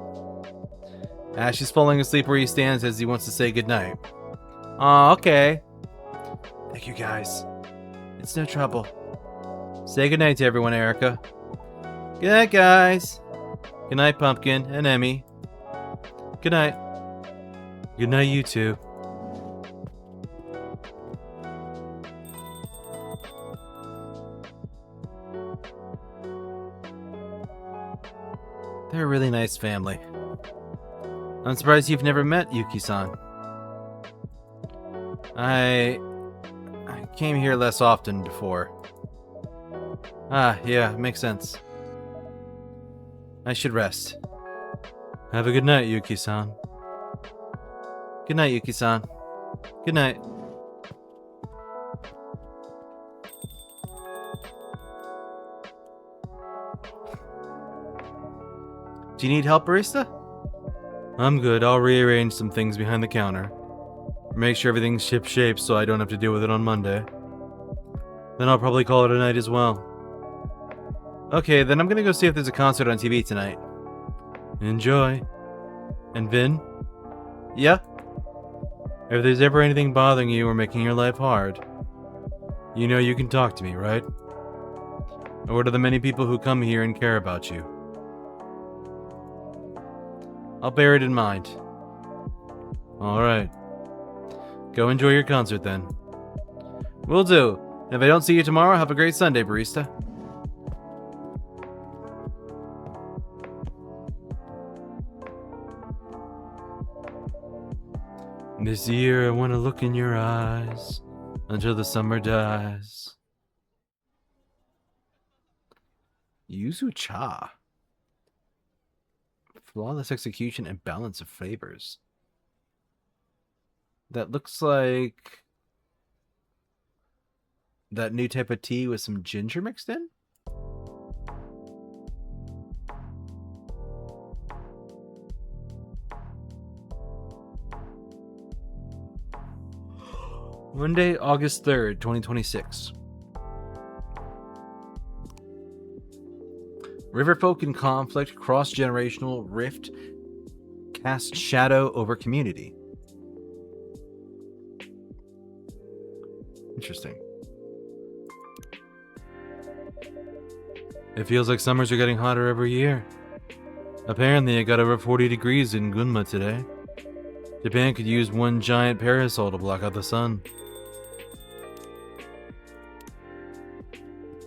Ash is falling asleep where he stands as he wants to say goodnight. Aw, okay. Thank you, guys. It's no trouble. Say goodnight to everyone, Erica. Good night, guys. Good night, Pumpkin and Emmy. Good night. Good night, you two. They're a really nice family. I'm surprised you've never met Yuki-san. I came here less often before. Ah, yeah, makes sense. I should rest. Have a good night, Yuki-san. Good night, Yuki-san. Good night. Do you need help, barista? I'm good. I'll rearrange some things behind the counter. Make sure everything's ship-shape so I don't have to deal with it on Monday. Then I'll probably call it a night as well. Okay, then I'm gonna go see if there's a concert on TV tonight. Enjoy. And Vin? Yeah? If there's ever anything bothering you or making your life hard, you know you can talk to me, right? Or to the many people who come here and care about you. I'll bear it in mind. Alright. Go enjoy your concert then. Will do. If I don't see you tomorrow, have a great Sunday, barista. This year I want to look in your eyes until the summer dies. Yuzu cha. Flawless execution and balance of flavors. That looks like that new type of tea with some ginger mixed in? Monday, August 3rd, 2026. Riverfolk in conflict, cross-generational rift, cast shadow over community. Interesting. It feels like summers are getting hotter every year. Apparently, it got over 40 degrees in Gunma today. Japan could use one giant parasol to block out the sun.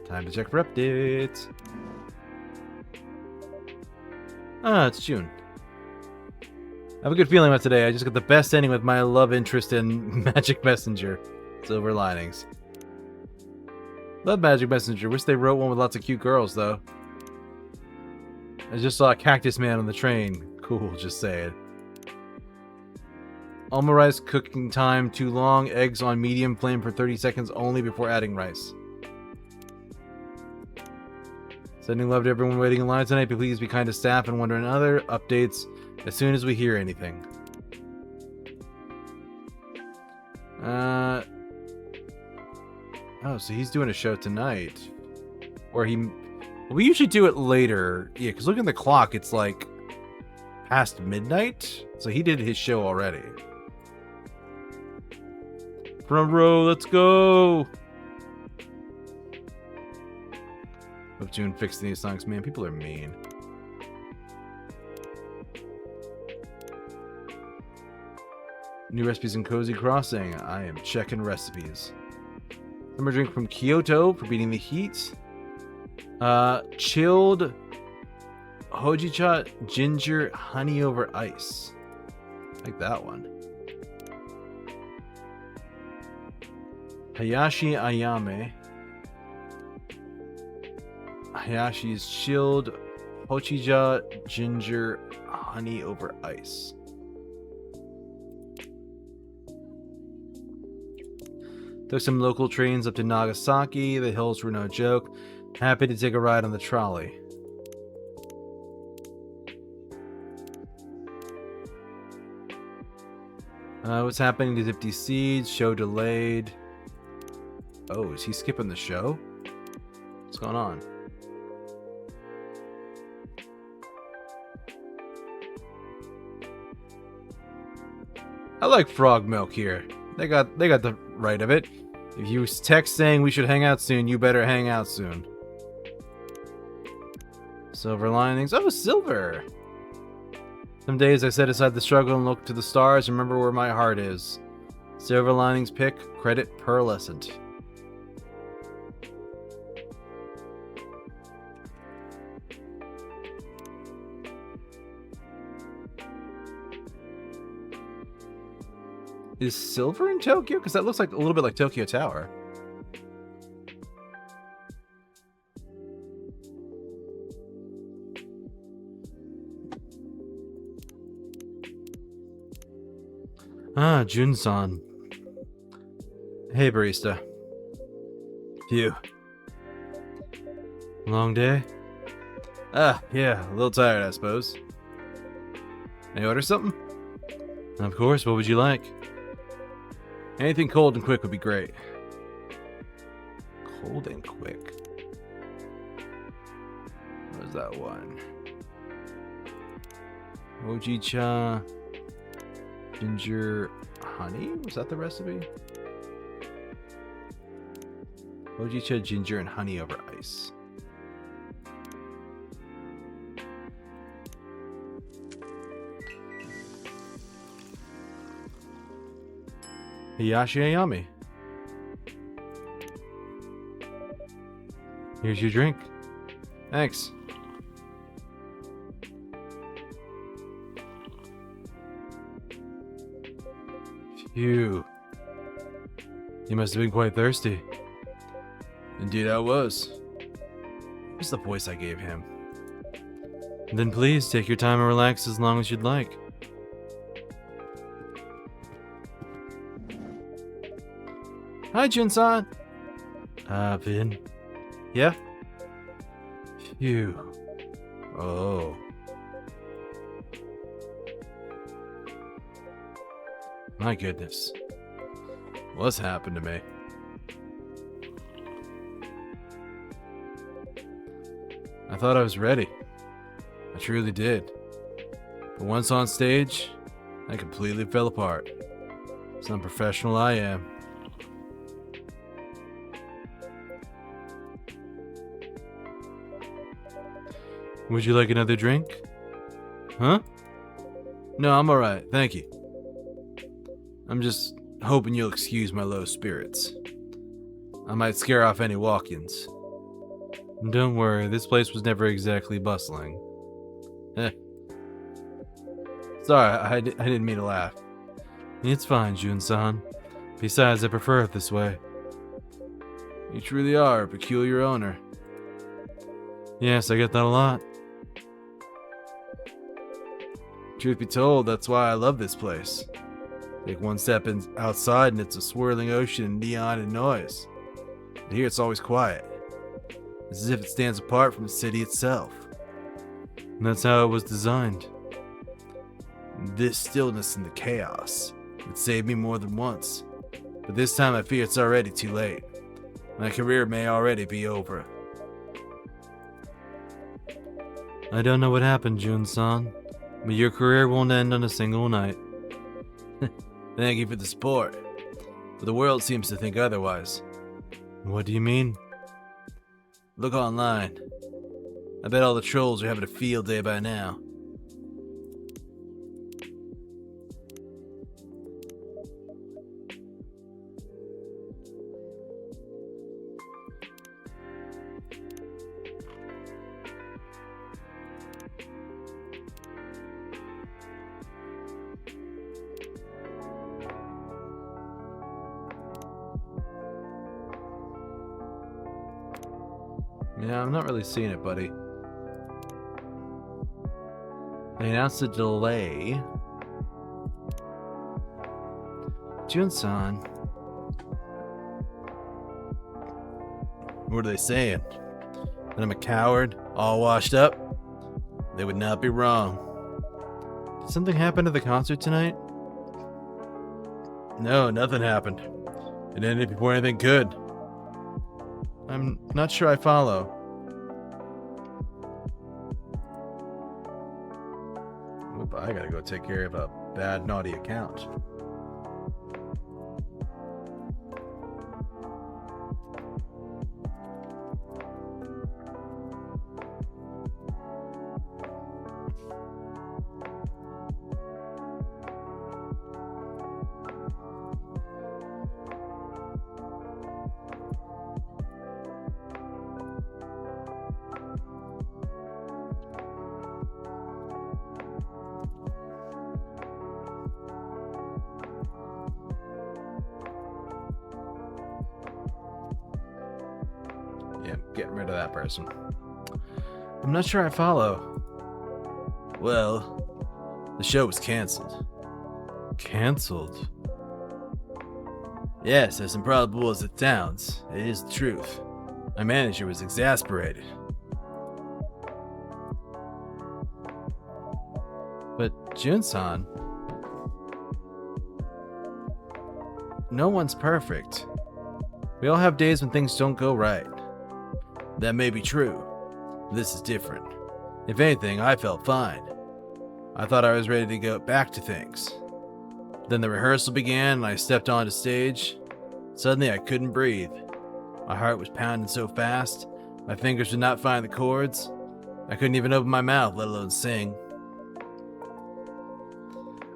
Time to check for updates. Ah, it's June. I have a good feeling about today. I just got the best ending with my love interest in Magic Messenger. Silver linings. Love Magic Messenger. Wish they wrote one with lots of cute girls, though. I just saw a cactus man on the train. Cool, just saying. Alma rice cooking time too long. Eggs on medium flame for 30 seconds only before adding rice. Sending love to everyone waiting in line tonight. Please be kind to staff and wondering other updates as soon as we hear anything. Oh, so he's doing a show tonight. Or we usually do it later. Yeah, because looking at the clock, it's like past midnight. So he did his show already. Front row, let's go! Hope June fixed these songs. Man, people are mean. New recipes in Cozy Crossing. I am checking recipes. Summer drink from Kyoto for beating the heat. Chilled hojicha ginger honey over ice. I like that one. Hayashi Ayame. Hayashi's chilled hojicha ginger honey over ice. Took some local trains up to Nagasaki. The hills were no joke. Happy to take a ride on the trolley. What's happening to Zipty Seeds? Show delayed. Oh, is he skipping the show? What's going on? I like frog milk here. They got the right of it. If you text saying we should hang out soon, you better hang out soon. Silver linings. Oh, silver! Some days I set aside the struggle and look to the stars and remember where my heart is. Silver linings pick, credit pearlescent. Is silver in Tokyo? Because that looks like a little bit like Tokyo Tower. Ah, Jun-san. Hey, barista. Phew. Long day? Ah, yeah, a little tired, I suppose. Can I order something? Of course, what would you like? Anything cold and quick would be great. Cold and quick. What is that one? Hojicha ginger honey? Was that the recipe? Hojicha ginger and honey over ice. Hayashi Ayami. Here's your drink. Thanks. Phew. You must have been quite thirsty. Indeed I was. What's the voice I gave him? Then please take your time and relax as long as you'd like. Hi, Jun-san. Vin. Yeah? Phew. Oh. My goodness. What's happened to me? I thought I was ready. I truly did. But once on stage, I completely fell apart. It's unprofessional I am. Would you like another drink? Huh? No, I'm alright, thank you. I'm just hoping you'll excuse my low spirits. I might scare off any walk-ins. Don't worry, this place was never exactly bustling. Sorry, I didn't mean to laugh. It's fine, Jun-san. Besides, I prefer it this way. You truly are a peculiar owner. Yes, I get that a lot. Truth be told, that's why I love this place. Take one step outside and it's a swirling ocean of neon and noise. But here it's always quiet. It's as if it stands apart from the city itself. And that's how it was designed. This stillness and the chaos. It saved me more than once. But this time I fear it's already too late. My career may already be over. I don't know what happened, Jun-san, but your career won't end on a single night. Thank you for the support, but the world seems to think otherwise. What do you mean? Look online. I bet all the trolls are having a field day by now. Yeah, I'm not really seeing it, buddy. They announced a delay. Jun-san. What are they saying? That I'm a coward, all washed up? They would not be wrong. Did something happen at the concert tonight? No, nothing happened. It ended before anything could. I'm not sure I follow. Oop, I gotta go take care of a bad, naughty account. Yeah, getting rid of that person. I'm not sure I follow. Well, the show was canceled. Canceled? Yes, as improbable as it sounds, it is the truth. My manager was exasperated. But Jun-san, no one's perfect. We all have days when things don't go right. That may be true. This is different. If anything, I felt fine. I thought I was ready to go back to things. Then the rehearsal began and I stepped onto stage. Suddenly I couldn't breathe. My heart was pounding so fast, my fingers would not find the chords. I couldn't even open my mouth, let alone sing.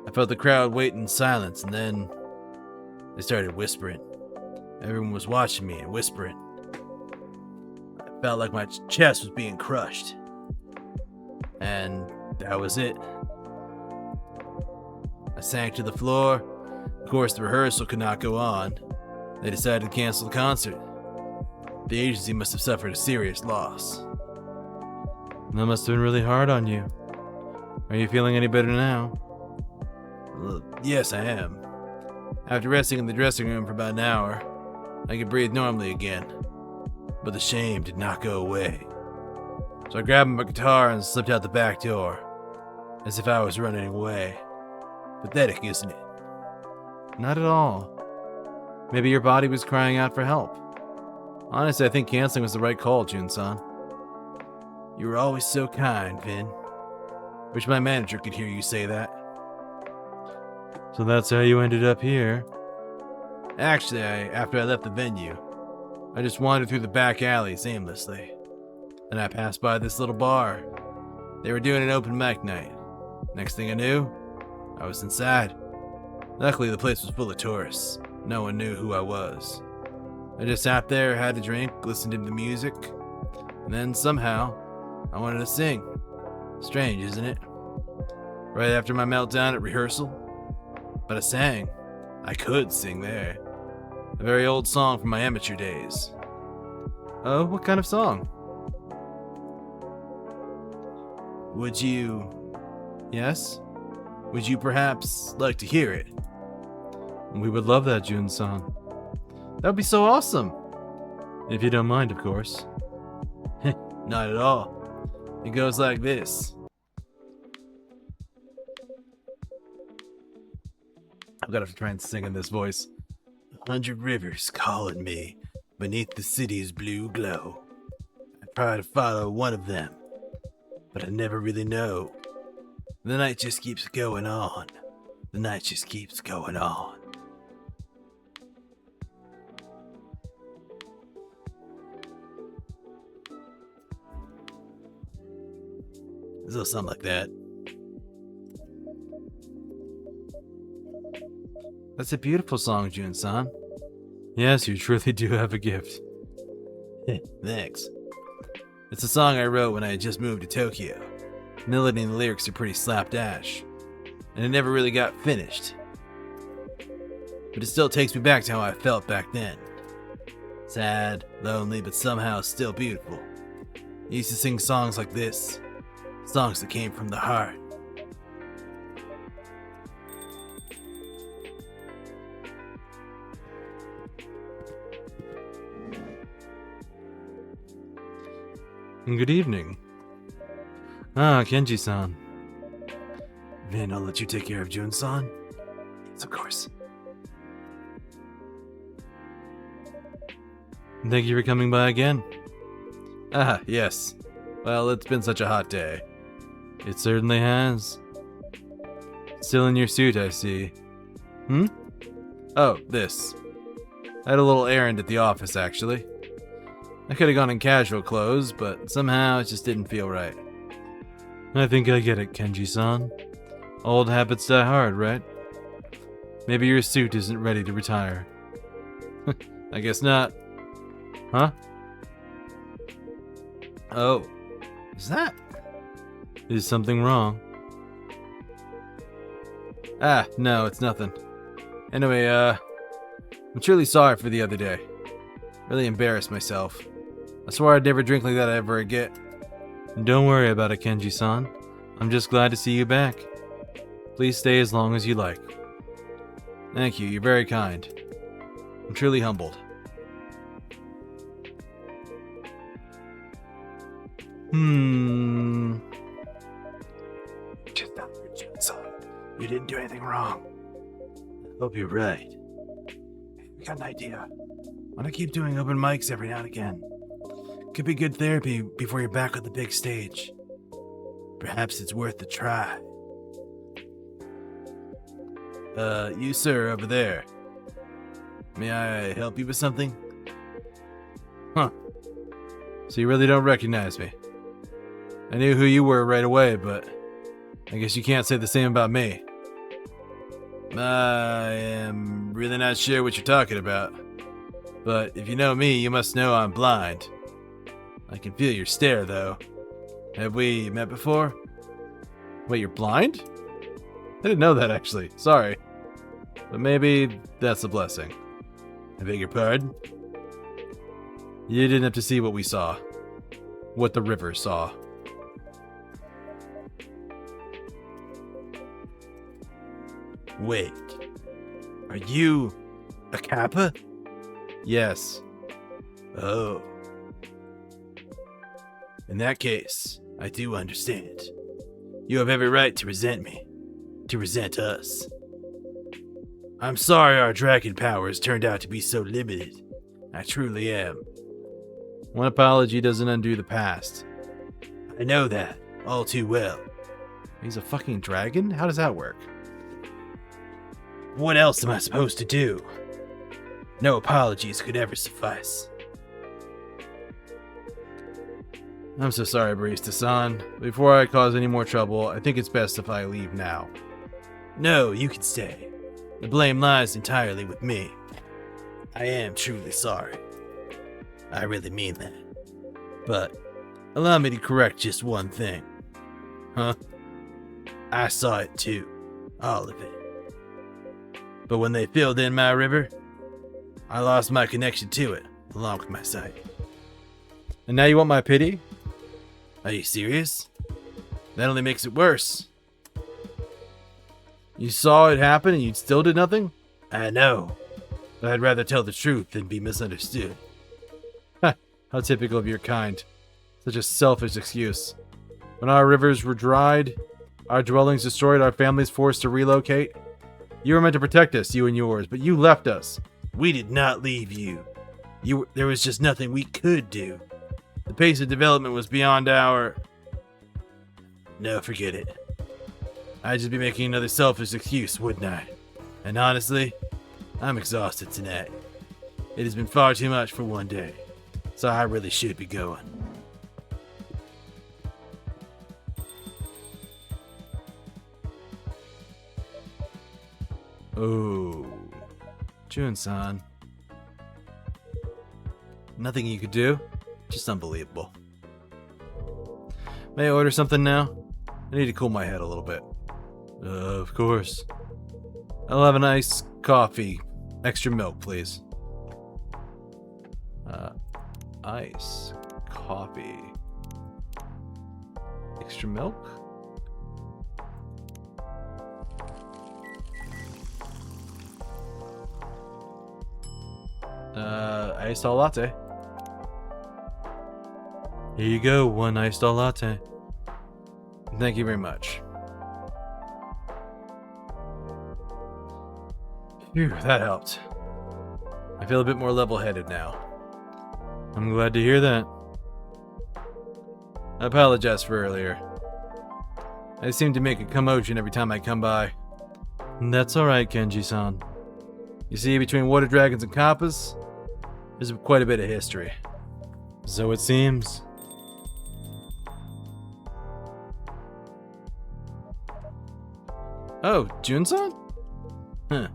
I felt the crowd wait in silence, and then they started whispering. Everyone was watching me and whispering. I felt like my chest was being crushed. And that was it. I sank to the floor. Of course, the rehearsal could not go on. They decided to cancel the concert. The agency must have suffered a serious loss. That must have been really hard on you. Are you feeling any better now? Well, yes, I am. After resting in the dressing room for about an hour, I could breathe normally again. But the shame did not go away. So I grabbed my guitar and slipped out the back door, as if I was running away. Pathetic, isn't it? Not at all. Maybe your body was crying out for help. Honestly, I think canceling was the right call, Jun-san. You were always so kind, Vin. Wish my manager could hear you say that. So that's how you ended up here? Actually, after I left the venue, I just wandered through the back alleys aimlessly. Then I passed by this little bar. They were doing an open mic night. Next thing I knew, I was inside. Luckily, the place was full of tourists. No one knew who I was. I just sat there, had a drink, listened to the music, and then somehow, I wanted to sing. Strange, isn't it? Right after my meltdown at rehearsal. But I sang. I could sing there. A very old song from my amateur days. Oh, what kind of song? Would you... Yes? Would you perhaps like to hear it? We would love that, Jun-san. That would be so awesome! If you don't mind, of course. Not at all. It goes like this. I've got to try and sing in this voice. 100 rivers calling me beneath the city's blue glow. I try to follow one of them, but I never really know. The night just keeps going on. The night just keeps going on. There's a little something like that. That's a beautiful song, Jun-san. Yes, you truly do have a gift. Thanks. It's a song I wrote when I had just moved to Tokyo. The melody and the lyrics are pretty slapdash, and it never really got finished. But it still takes me back to how I felt back then. Sad, lonely, but somehow still beautiful. I used to sing songs like this. Songs that came from the heart. Good evening. Ah, Kenji-san. Vin, I'll let you take care of Jun-san. Yes, of course. Thank you for coming by again. Ah, yes. Well, it's been such a hot day. It certainly has. Still in your suit, I see. Oh, this. I had a little errand at the office, actually. I could have gone in casual clothes, but somehow it just didn't feel right. I think I get it, Kenji-san. Old habits die hard, right? Maybe your suit isn't ready to retire. I guess not. Huh? Oh. Is that? Is something wrong? Ah, no, it's nothing. Anyway, I'm truly sorry for the other day. Really embarrassed myself. I swore I'd never drink like that ever again. Don't worry about it, Kenji-san. I'm just glad to see you back. Please stay as long as you like. Thank you, you're very kind. I'm truly humbled. Just not your Jun-san. You didn't do anything wrong. I hope you're right. I got an idea. Why don't I keep doing open mics every now and again? Could be good therapy before you're back on the big stage. Perhaps it's worth a try. You sir, over there. May I help you with something? Huh. So you really don't recognize me. I knew who you were right away, but I guess you can't say the same about me. I am really not sure what you're talking about. But if you know me, you must know I'm blind. I can feel your stare, though. Have we met before? Wait, you're blind? I didn't know that, actually. Sorry. But maybe that's a blessing. I beg your pardon? You didn't have to see what we saw. What the river saw. Wait. Are you a Kappa? Yes. Oh. In that case, I do understand. You have every right to resent me. To resent us. I'm sorry our dragon powers turned out to be so limited. I truly am. One apology doesn't undo the past. I know that all too well. He's a fucking dragon? How does that work? What else am I supposed to do? No apologies could ever suffice. I'm so sorry, Barista-san. Before I cause any more trouble, I think it's best if I leave now. No, you can stay. The blame lies entirely with me. I am truly sorry. I really mean that. But allow me to correct just one thing. Huh? I saw it too. All of it. But when they filled in my river, I lost my connection to it, along with my sight. And now you want my pity? Are you serious? That only makes it worse. You saw it happen and you still did nothing? I know. But I'd rather tell the truth than be misunderstood. Ha! How typical of your kind. Such a selfish excuse. When our rivers were dried, our dwellings destroyed, our families forced to relocate. You were meant to protect us, you and yours, but you left us. We did not leave you. There was just nothing we could do. The pace of development was beyond our... No, forget it. I'd just be making another selfish excuse, wouldn't I? And honestly, I'm exhausted tonight. It has been far too much for one day, so I really should be going. Oh, Jun-san. Nothing you could do? Just unbelievable. May I order something now? I need to cool my head a little bit. Of course. I'll have an iced coffee. Extra milk, please. Ice. Coffee. Extra milk? Iced all latte. Here you go, one iced all latte. Thank you very much. Phew, that helped. I feel a bit more level-headed now. I'm glad to hear that. I apologize for earlier. I seem to make a commotion every time I come by. That's alright, Kenji-san. You see, between water dragons and kappas, there's quite a bit of history. So it seems. Oh, Jun-san? Huh.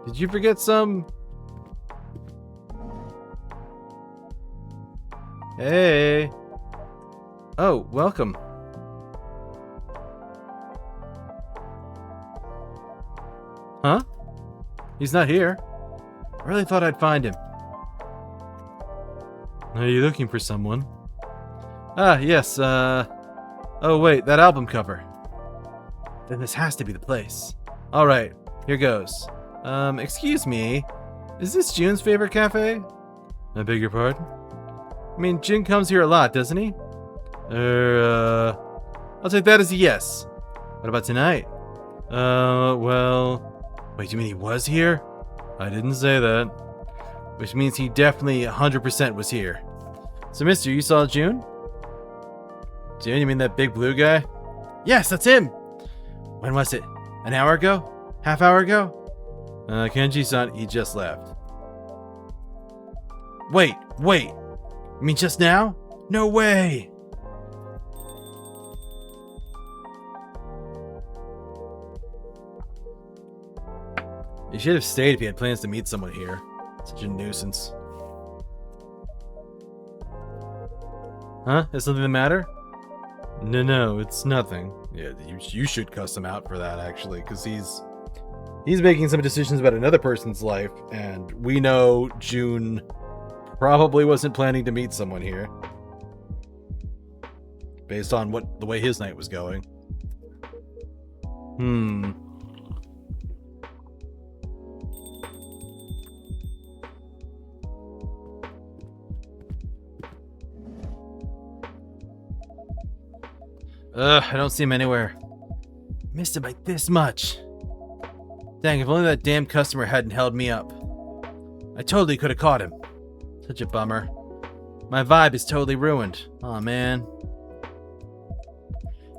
Did you forget some... Hey! Oh, welcome. Huh? He's not here. I really thought I'd find him. Are you looking for someone? Ah, yes, Oh wait, that album cover. Then this has to be the place. Alright, here goes. Excuse me. Is this Jun's favorite cafe? I beg your pardon? I mean, Jun comes here a lot, doesn't he? I'll take that as a yes. What about tonight? Well... Wait, do you mean he was here? I didn't say that. Which means he definitely 100% was here. So, mister, you saw Jun? Jun, you mean that big blue guy? Yes, that's him! When was it? An hour ago? Half hour ago? Kenji-san, he just left. Wait! You mean just now? No way! You should have stayed if you had plans to meet someone here. Such a nuisance. Huh? Is something the matter? No, it's nothing. Yeah, you should cuss him out for that, actually, because he's making some decisions about another person's life, and we know Jun probably wasn't planning to meet someone here. Based on the way his night was going. I don't see him anywhere. Missed him by this much. Dang, if only that damn customer hadn't held me up. I totally could have caught him. Such a bummer. My vibe is totally ruined. Aw, man.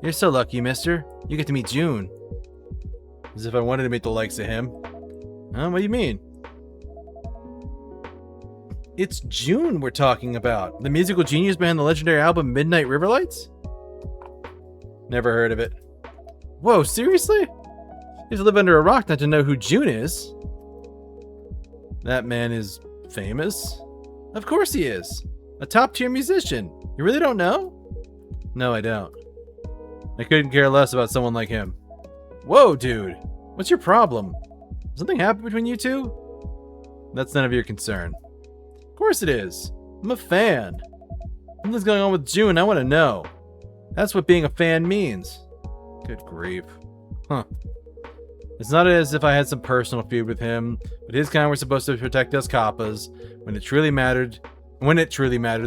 You're so lucky, mister. You get to meet June. As if I wanted to meet the likes of him. What do you mean? It's June we're talking about. The musical genius behind the legendary album Midnight Riverlights? Never heard of it. Whoa, seriously? You have to live under a rock not to know who June is. That man is famous? Of course he is. A top-tier musician. You really don't know? No, I don't. I couldn't care less about someone like him. Whoa, dude. What's your problem? Something happened between you two? That's none of your concern. Of course it is. I'm a fan. Something's going on with June. I want to know. That's what being a fan means. Good grief. Huh. It's not as if I had some personal feud with him, but his kind were supposed to protect us Kappas. When it truly mattered,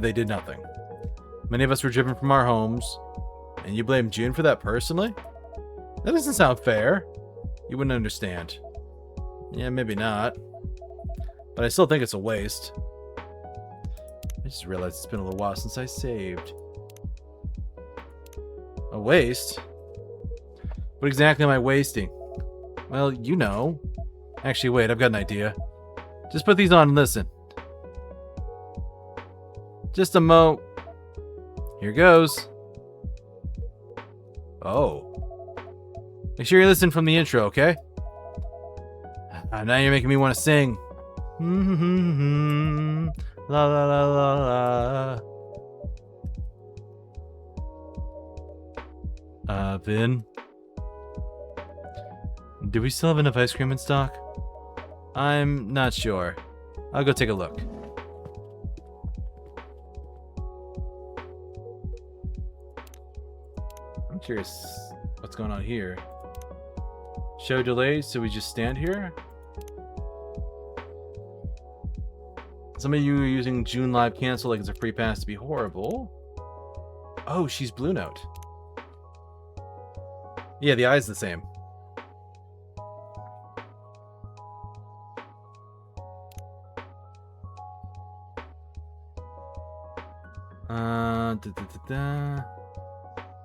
they did nothing. Many of us were driven from our homes, and you blame June for that personally? That doesn't sound fair. You wouldn't understand. Yeah, maybe not. But I still think it's a waste. I just realized it's been a little while since I saved. A waste? What exactly am I wasting? Well, you know. Actually, wait, I've got an idea. Just put these on and listen. Just a mo. Here goes. Oh. Make sure you listen from the intro, okay? Now you're making me want to sing. La la la la la. Vin? Do we still have enough ice cream in stock? I'm not sure. I'll go take a look. I'm curious what's going on here. Show delayed, so we just stand here? Some of you are using June Live Cancel like it's a free pass to be horrible. Oh, she's Blue Note. Yeah, the eye's the same.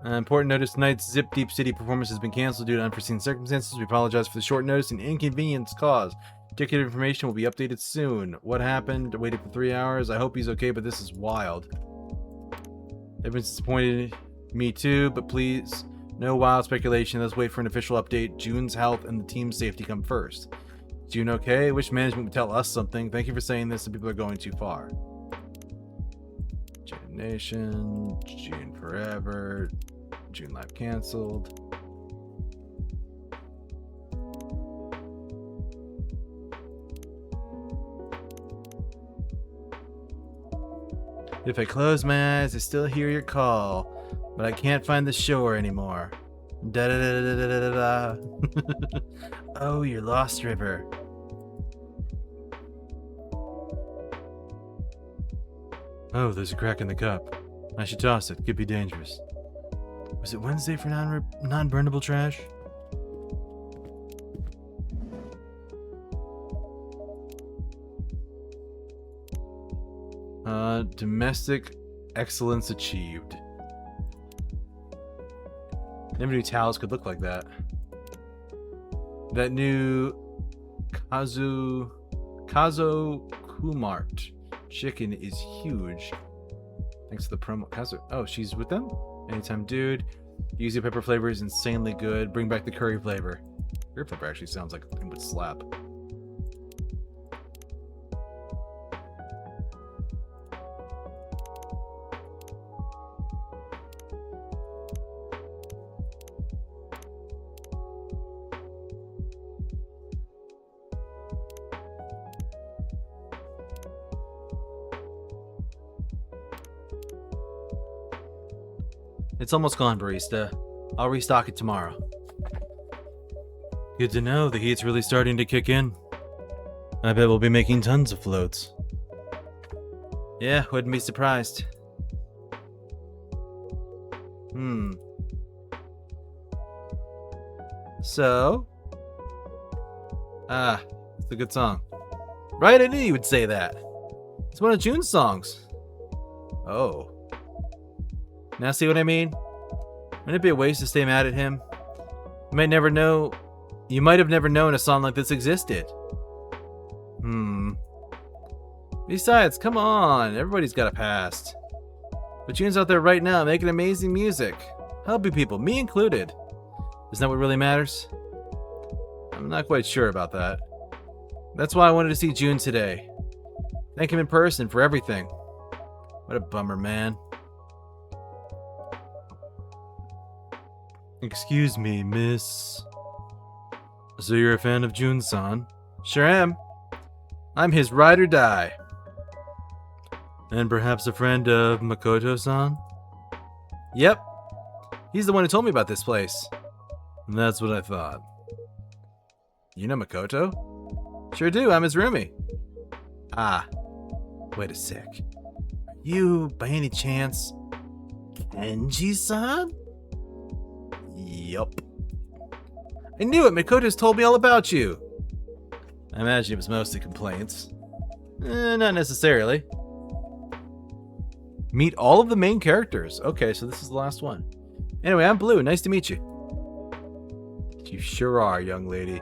Important notice, tonight's Zip Deep City performance has been canceled due to unforeseen circumstances. We apologize for the short notice and inconvenience caused. Ticket information will be updated soon. What happened? Waited for 3 hours. I hope he's okay, but this is wild. Everyone's disappointed. Me too, but please, no wild speculation. Let's wait for an official update. June's health and the team's safety come first. June okay? Wish management would tell us something. Thank you for saying this, and people are going too far. June Nation, June Forever, June Live canceled. If I close my eyes, I still hear your call, but I can't find the shore anymore. Da da da da da da da. Oh, you're lost, River. Oh, there's a crack in the cup. I should toss it. Could be dangerous. Was it Wednesday for non-burnable trash? Domestic excellence achieved. Never knew towels could look like that. That new Kazo Kumart chicken is huge. Thanks to the promo. Kazo. Oh, she's with them? Anytime, dude. Yuzu pepper flavor is insanely good. Bring back the curry flavor. Curry flavor actually sounds like it would slap. It's almost gone, barista. I'll restock it tomorrow. Good to know. The heat's really starting to kick in. I bet we'll be making tons of floats. Yeah, wouldn't be surprised. So? It's a good song. Right, I knew you would say that. It's one of June's songs. Oh. Now see what I mean? Wouldn't it be a waste to stay mad at him? You might never know. You might have never known a song like this existed. Besides, come on, everybody's got a past. But June's out there right now making amazing music, helping people, me included. Isn't that what really matters? I'm not quite sure about that. That's why I wanted to see June today. Thank him in person for everything. What a bummer, man. Excuse me, miss. So you're a fan of June-san? Sure am. I'm his ride or die. And perhaps a friend of Makoto-san? Yep. He's the one who told me about this place. That's what I thought. You know Makoto? Sure do, I'm his roomie. Ah, wait a sec. Are you, by any chance, Kenji-san? Yup. I knew it! Makoto's told me all about you! I imagine it was mostly complaints. Not necessarily. Meet all of the main characters. Okay, so this is the last one. Anyway, I'm Blue. Nice to meet you. You sure are, young lady.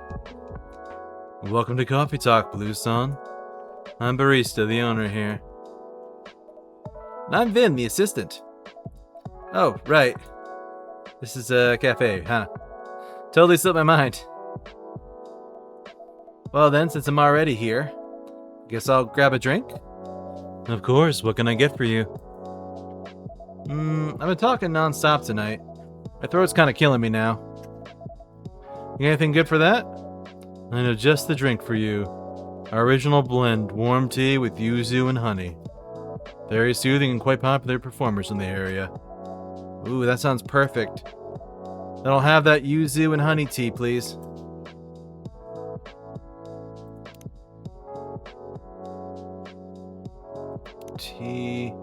Welcome to Coffee Talk, Blue-san. I'm Barista, the owner here. And I'm Vin, the assistant. Oh, right. This is a cafe, huh? Totally slipped my mind. Well then, since I'm already here, guess I'll grab a drink? Of course, what can I get for you? I've been talking non-stop tonight. My throat's kinda killing me now. You got anything good for that? I know just the drink for you. Our original blend, warm tea with yuzu and honey. Very soothing and quite popular performers in the area. Ooh, that sounds perfect. Then I'll have that yuzu and honey tea, please. Tea.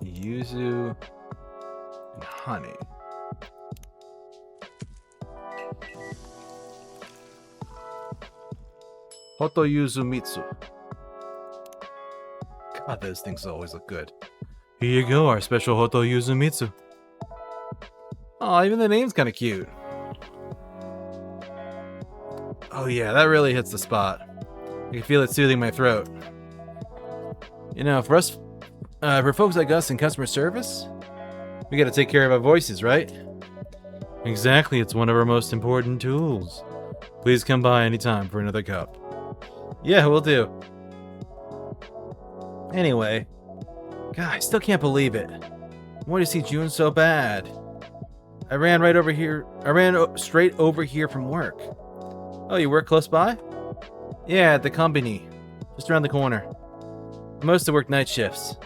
Yuzu and honey. Hoto yuzu mitsu. God, those things always look good. Here you go, our special Hoto yuzu mitsu. Oh, even the name's kind of cute. Oh yeah, that really hits the spot. I can feel it soothing my throat. You know, for folks like us in customer service, we gotta take care of our voices, right? Exactly, it's one of our most important tools. Please come by anytime for another cup. Yeah, we'll do. Anyway, God, I still can't believe it. I wanted to see June so bad. I ran straight over here from work. Oh, you work close by? Yeah, at the company. Just around the corner. I mostly work night shifts.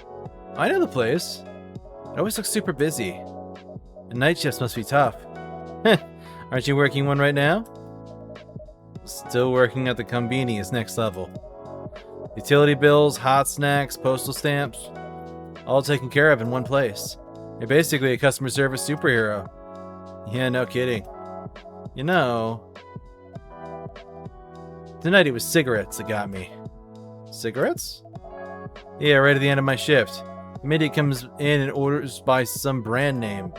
I know the place. It always looks super busy. And night shifts must be tough. Aren't you working one right now? Still working at the Combini is next level. Utility bills, hot snacks, postal stamps, all taken care of in one place. You're basically a customer service superhero. Yeah, no kidding. You know, tonight it was cigarettes that got me. Cigarettes? Yeah, right at the end of my shift. The idiot comes in and orders by some brand name.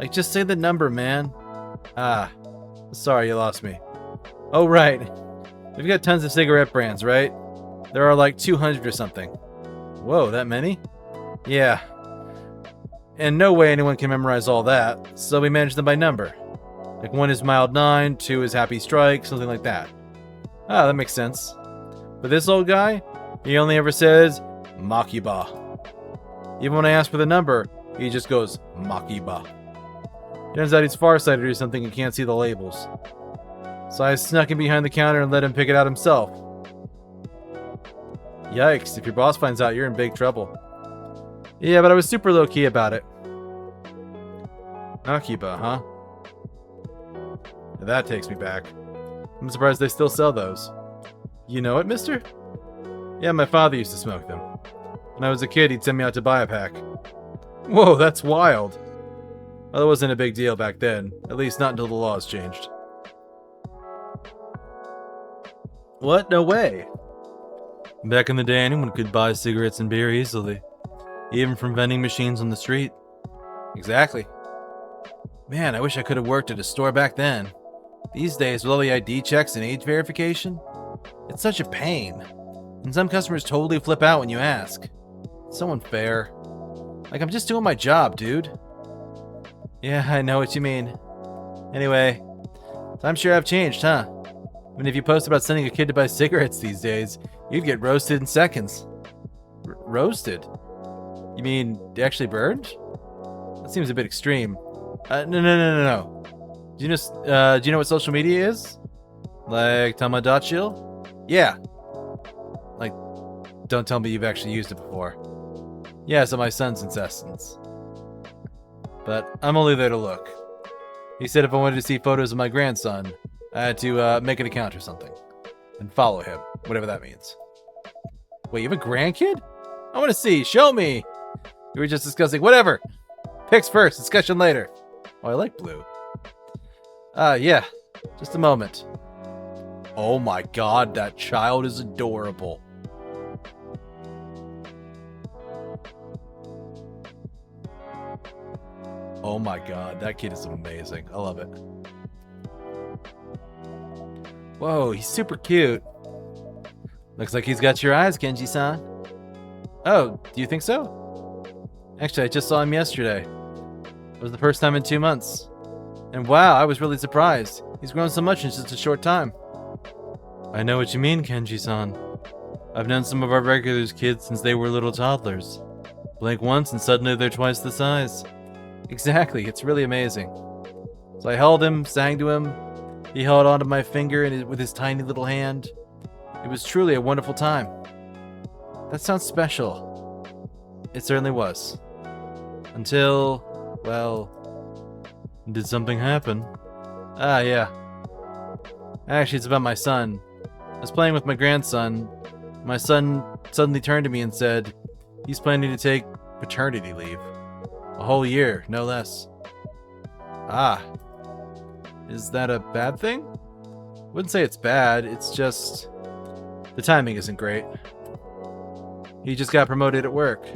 Like, just say the number, man. Ah, sorry, you lost me. Oh, right. We've got tons of cigarette brands, right? There are like 200 or something. Whoa, that many? Yeah. And no way anyone can memorize all that, so we manage them by number. Like 1 is Mild 9, 2 is Happy Strike, something like that. Ah, that makes sense. But this old guy, he only ever says, Makiba. Even when I ask for the number, he just goes, Makiba. Turns out he's farsighted or something and can't see the labels. So I snuck in behind the counter and let him pick it out himself. Yikes, if your boss finds out, you're in big trouble. Yeah, but I was super low-key about it. Akiba, huh? That takes me back. I'm surprised they still sell those. You know it, mister? Yeah, my father used to smoke them. When I was a kid, he'd send me out to buy a pack. Whoa, that's wild. Well, it wasn't a big deal back then. At least not until the laws changed. What? No way. Back in the day, anyone could buy cigarettes and beer easily. Even from vending machines on the street. Exactly. Man, I wish I could have worked at a store back then. These days, with all the ID checks and age verification, it's such a pain. And some customers totally flip out when you ask. It's so unfair. Like, I'm just doing my job, dude. Yeah, I know what you mean. Anyway, times sure have changed, huh? I mean, if you post about sending a kid to buy cigarettes these days, you'd get roasted in seconds. Roasted? You mean actually burned? That seems a bit extreme. No. Do you know what social media is? Like Tamagotchi? Yeah. Like, don't tell me you've actually used it before. Yeah, it's at my son's insistence. But I'm only there to look. He said if I wanted to see photos of my grandson, I had to make an account or something. And follow him, whatever that means. Wait, you have a grandkid? I want to see. Show me. We were just discussing. Whatever. Pics first. Discussion later. Oh, I like blue. Yeah. Just a moment. Oh my god, that child is adorable. Oh my god, that kid is amazing. I love it. Whoa, he's super cute. Looks like he's got your eyes, Kenji-san. Oh, do you think so? Actually, I just saw him yesterday. It was the first time in 2 months. And wow, I was really surprised. He's grown so much in just a short time. I know what you mean, Kenji-san. I've known some of our regulars kids since they were little toddlers. Blink once and suddenly they're twice the size. Exactly, it's really amazing. So I held him, sang to him. He held onto my finger with his tiny little hand. It was truly a wonderful time. That sounds special. It certainly was. Until, well, did something happen? Ah, yeah. Actually, it's about my son. I was playing with my grandson. My son suddenly turned to me and said he's planning to take paternity leave. A whole year, no less. Ah. Is that a bad thing? Wouldn't say it's bad, it's just the timing isn't great. He just got promoted at work.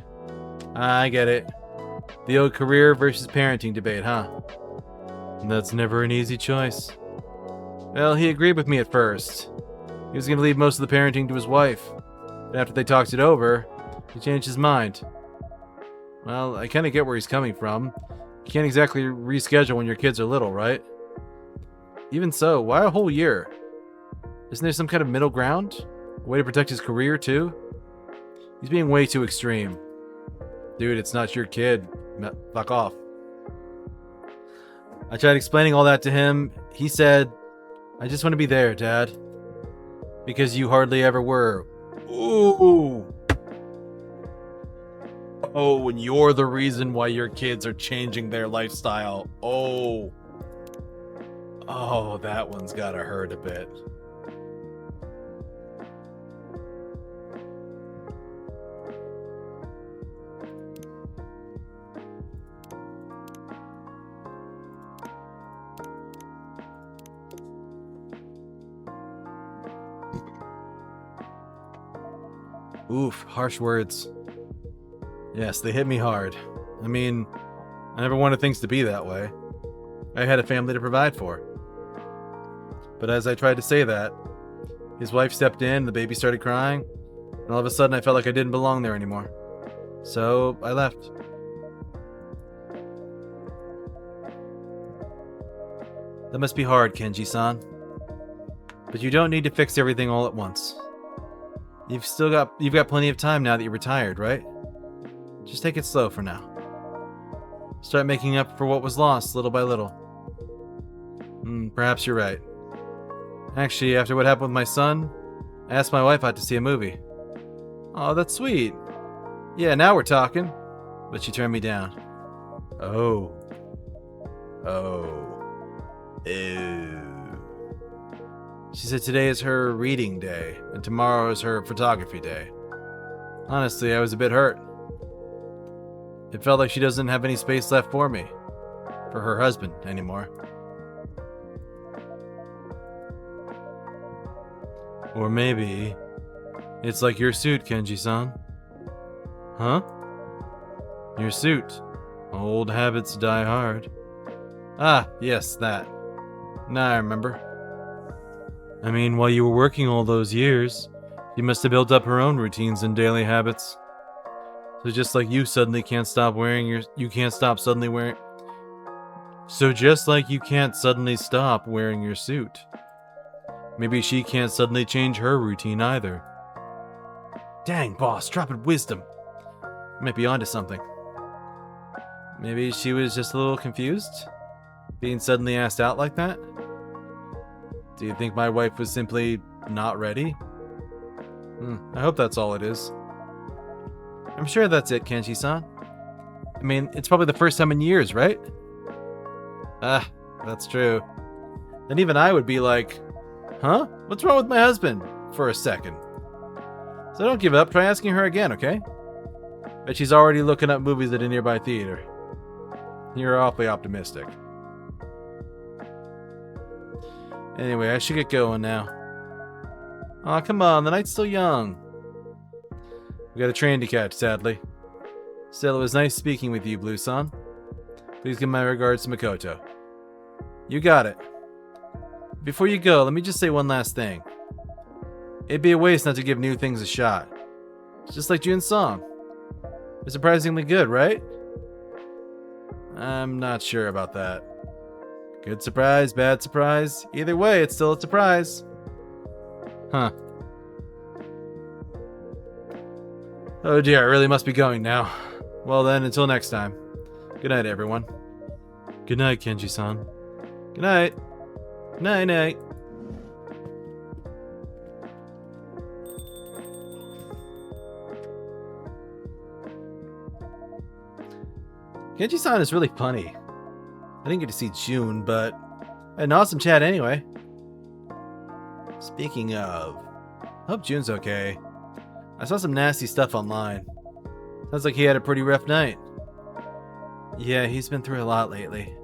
I get it. The old career versus parenting debate, huh? That's never an easy choice. Well, he agreed with me at first. He was going to leave most of the parenting to his wife. But after they talked it over, he changed his mind. Well, I kind of get where he's coming from. You can't exactly reschedule when your kids are little, right? Even so, why a whole year? Isn't there some kind of middle ground? A way to protect his career, too? He's being way too extreme. Dude, it's not your kid. Fuck off. I tried explaining all that to him. He said, I just want to be there, Dad. Because you hardly ever were. Ooh. Oh, and you're the reason why your kids are changing their lifestyle. Oh. Oh, that one's gotta hurt a bit. Oof, harsh words. Yes, they hit me hard. I mean, I never wanted things to be that way. I had a family to provide for. But as I tried to say that, his wife stepped in, the baby started crying, and all of a sudden I felt like I didn't belong there anymore. So, I left. That must be hard, Kenji-san. But you don't need to fix everything all at once. You've got plenty of time now that you're retired, right? Just take it slow for now. Start making up for what was lost little by little. Perhaps you're right. Actually, after what happened with my son, I asked my wife out to see a movie. Oh, that's sweet. Yeah, now we're talking. But she turned me down. Oh. Ew. She said today is her reading day, and tomorrow is her photography day. Honestly, I was a bit hurt. It felt like she doesn't have any space left for me. For her husband anymore. Or maybe it's like your suit, Kenji-san. Huh? Your suit. Old habits die hard. Ah, yes, that. Now I remember. I mean, while you were working all those years, she must have built up her own routines and daily habits. So just like you suddenly can't stop wearing your... So just like you can't suddenly stop wearing your suit. Maybe she can't suddenly change her routine either. Dang, boss, dropping wisdom. Might be onto something. Maybe she was just a little confused? Being suddenly asked out like that? Do you think my wife was simply not ready? I hope that's all it is. I'm sure that's it, Kenshi-san. I mean, it's probably the first time in years, right? Ah, that's true. Then even I would be like, huh? What's wrong with my husband? For a second. So don't give up. Try asking her again, okay? Bet she's already looking up movies at a nearby theater. You're awfully optimistic. Anyway, I should get going now. Aw, come on, the night's still young. We got a train to catch, sadly. Still, it was nice speaking with you, Blue-san. Please give my regards to Makoto. You got it. Before you go, let me just say one last thing. It'd be a waste not to give new things a shot. It's just like Jun's song. It's surprisingly good, right? I'm not sure about that. Good surprise, bad surprise. Either way, it's still a surprise. Huh. Oh dear, I really must be going now. Well then, until next time. Good night, everyone. Good night, Kenji-san. Good night. Night-night. Kenji-san is really funny. I didn't get to see Jun, but I had an awesome chat anyway. Speaking of, I hope Jun's okay. I saw some nasty stuff online. Sounds like he had a pretty rough night. Yeah, he's been through a lot lately.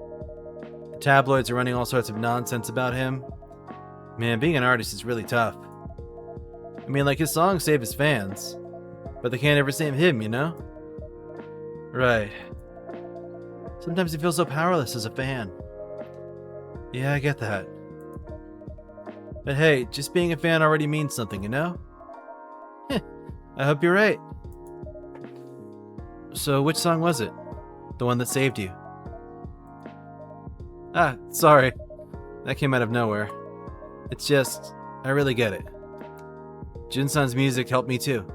The tabloids are running all sorts of nonsense about him. Man, being an artist is really tough. I mean, like, his songs save his fans, but they can't ever save him, you know? Right. Sometimes you feel so powerless as a fan. Yeah, I get that. But hey, just being a fan already means something, you know? I hope you're right. So, which song was it? The one that saved you? Ah, sorry. That came out of nowhere. It's just, I really get it. Jun-san's music helped me too.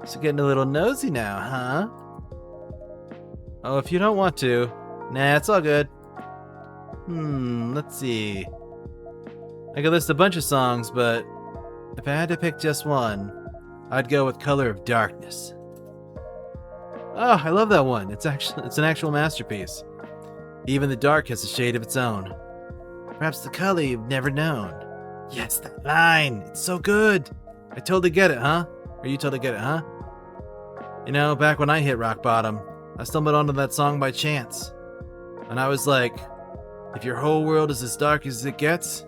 So getting a little nosy now, huh? Oh, if you don't want to. Nah, it's all good. Let's see. I could list a bunch of songs, but if I had to pick just one, I'd go with Color of Darkness. Oh, I love that one. It's an actual masterpiece. Even the dark has a shade of its own. Perhaps the color you've never known. Yes, that line. It's so good. I totally get it, huh? Or you totally get it, huh? You know, back when I hit rock bottom, I stumbled onto that song by chance. And I was like, if your whole world is as dark as it gets,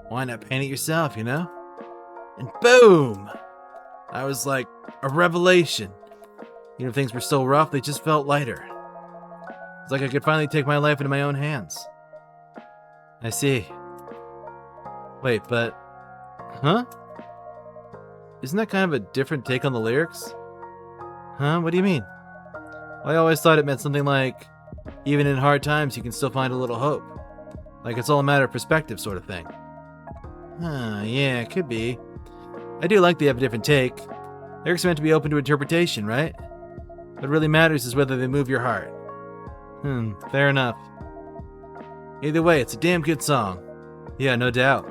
why not paint it yourself, you know? And boom! I was like, a revelation. You know, things were so rough, they just felt lighter. It's like I could finally take my life into my own hands. I see. Wait, but... Huh? Isn't that kind of a different take on the lyrics? Huh? What do you mean? I always thought it meant something like, even in hard times, you can still find a little hope. Like it's all a matter of perspective sort of thing. Huh, yeah, it could be. I do like they have a different take. Lyrics are meant to be open to interpretation, right? What really matters is whether they move your heart. Fair enough. Either way, it's a damn good song. Yeah, no doubt.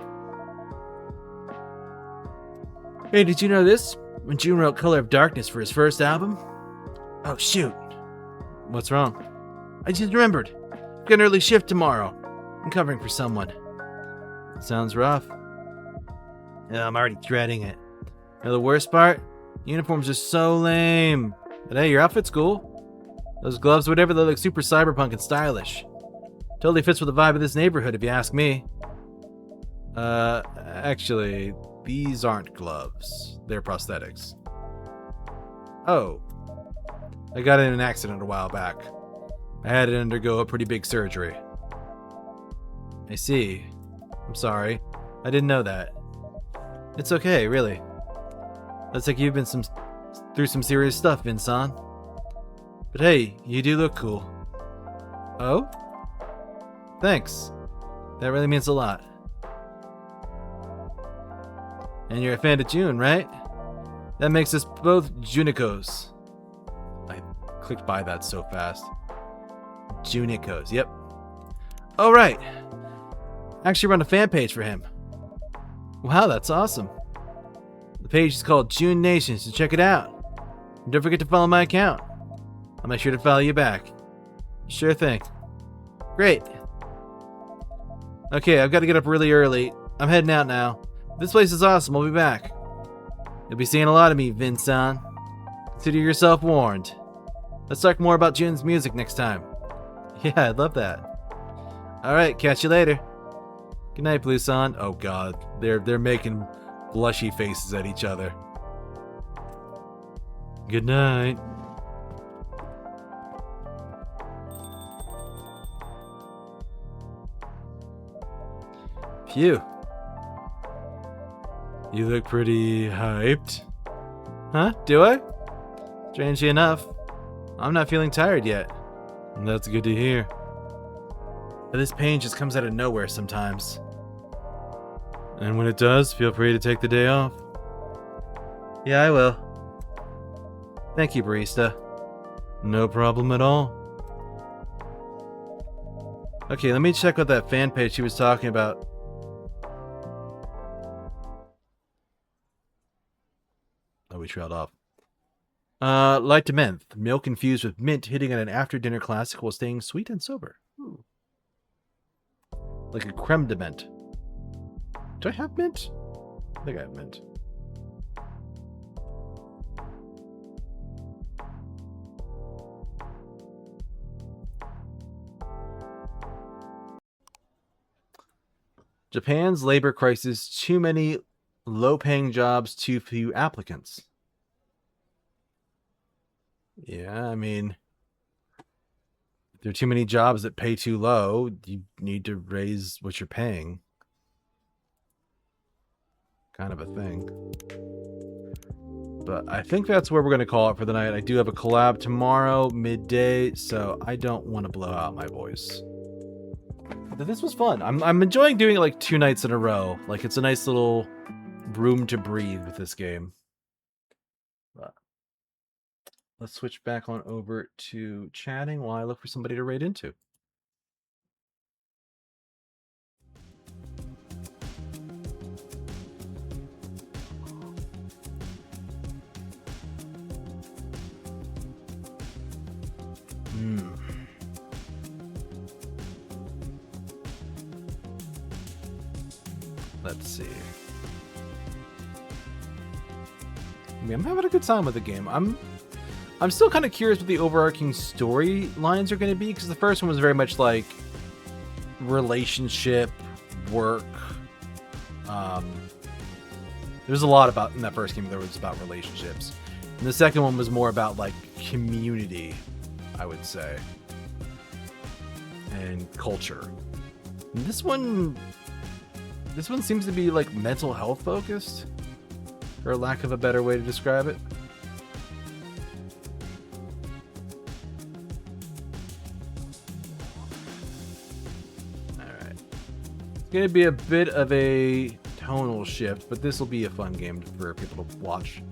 Hey, did you know this? When Jun wrote Color of Darkness for his first album? Oh, shoot. What's wrong? I just remembered. I've got an early shift tomorrow. I'm covering for someone. Sounds rough. Yeah, I'm already dreading it. You know the worst part? Uniforms are so lame. But hey, your outfit's cool. Those gloves, whatever, they look super cyberpunk and stylish. Totally fits with the vibe of this neighborhood, if you ask me. Actually, these aren't gloves. They're prosthetics. Oh. I got in an accident a while back. I had to undergo a pretty big surgery. I see. I'm sorry. I didn't know that. It's okay, really. Looks like you've been through some serious stuff, Vincent. But hey, you do look cool. Oh? Thanks. That really means a lot. And you're a fan of June, right? That makes us both Junicos. I clicked by that so fast. Junicos, yep. Oh, right. I actually run a fan page for him. Wow, that's awesome. The page is called June Nation, so check it out. And don't forget to follow my account. I'll make sure to follow you back. Sure thing. Great. Okay, I've got to get up really early. I'm heading out now. This place is awesome. I'll be back. You'll be seeing a lot of me, Vincent. Consider yourself warned. Let's talk more about June's music next time. Yeah, I'd love that. Alright, catch you later. Good night, Blueson. Oh god, they're making blushy faces at each other. Good night. Phew. You look pretty hyped. Huh? Do I? Strangely enough, I'm not feeling tired yet. And that's good to hear. But this pain just comes out of nowhere sometimes. And when it does, feel free to take the day off. Yeah, I will. Thank you, barista. No problem at all. Okay, let me check what that fan page she was talking about. Oh, we trailed off. Light to mint. Milk infused with mint, hitting on an after-dinner classic while staying sweet and sober. Ooh. Like a creme de mint. Do I have mint? I think I have mint. Japan's labor crisis. Too many low-paying jobs, too few applicants. Yeah, I mean, if there are too many jobs that pay too low, you need to raise what you're paying. Kind of a thing. But I think that's where we're going to call it for the night. I do have a collab tomorrow, midday, so I don't want to blow out my voice. But this was fun. I'm enjoying doing it like 2 nights in a row. Like, it's a nice little room to breathe with this game. But let's switch back on over to chatting while I look for somebody to raid into. Let's see. I mean, I'm having a good time with the game. I'm still kind of curious what the overarching storylines are going to be, because the first one was very much like relationship, work. There's a lot about in that first game that was about relationships, and the second one was more about like community, I would say, and culture. And this one seems to be like mental health focused, for lack of a better way to describe it. Alright. It's going to be a bit of a tonal shift, but this will be a fun game for people to watch.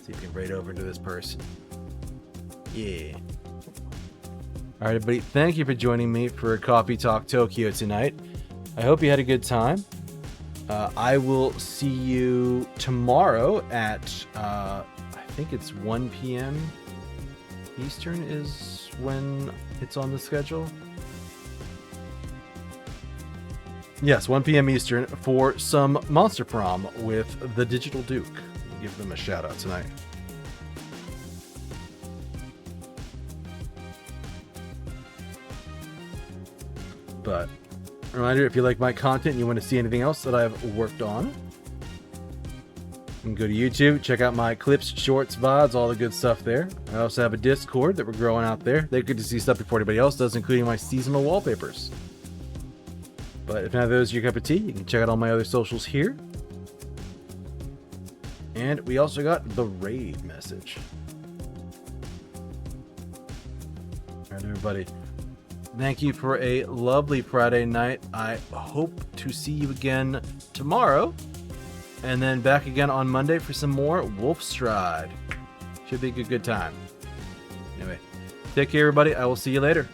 See if you can raid over into this person. Yeah. Alright, everybody. Thank you for joining me for Coffee Talk Tokyo tonight. I hope you had a good time. I will see you tomorrow at, I think it's 1 p.m. Eastern is when it's on the schedule. Yes, 1 p.m. Eastern for some Monster Prom with the Digital Duke. We'll give them a shout out tonight. But reminder, if you like my content and you want to see anything else that I've worked on, You can go to YouTube, check out my clips, shorts, VODs, all the good stuff there. I also have a Discord that we're growing out there. They get to see stuff before anybody else does, including my seasonal wallpapers. But if none of those are your cup of tea, you can check out all my other socials here. And we also got the raid message. All right, everybody. Thank you for a lovely Friday night. I hope to see you again tomorrow. And then back again on Monday for some more Wolfstride. Should be a good time. Anyway, take care, everybody. I will see you later.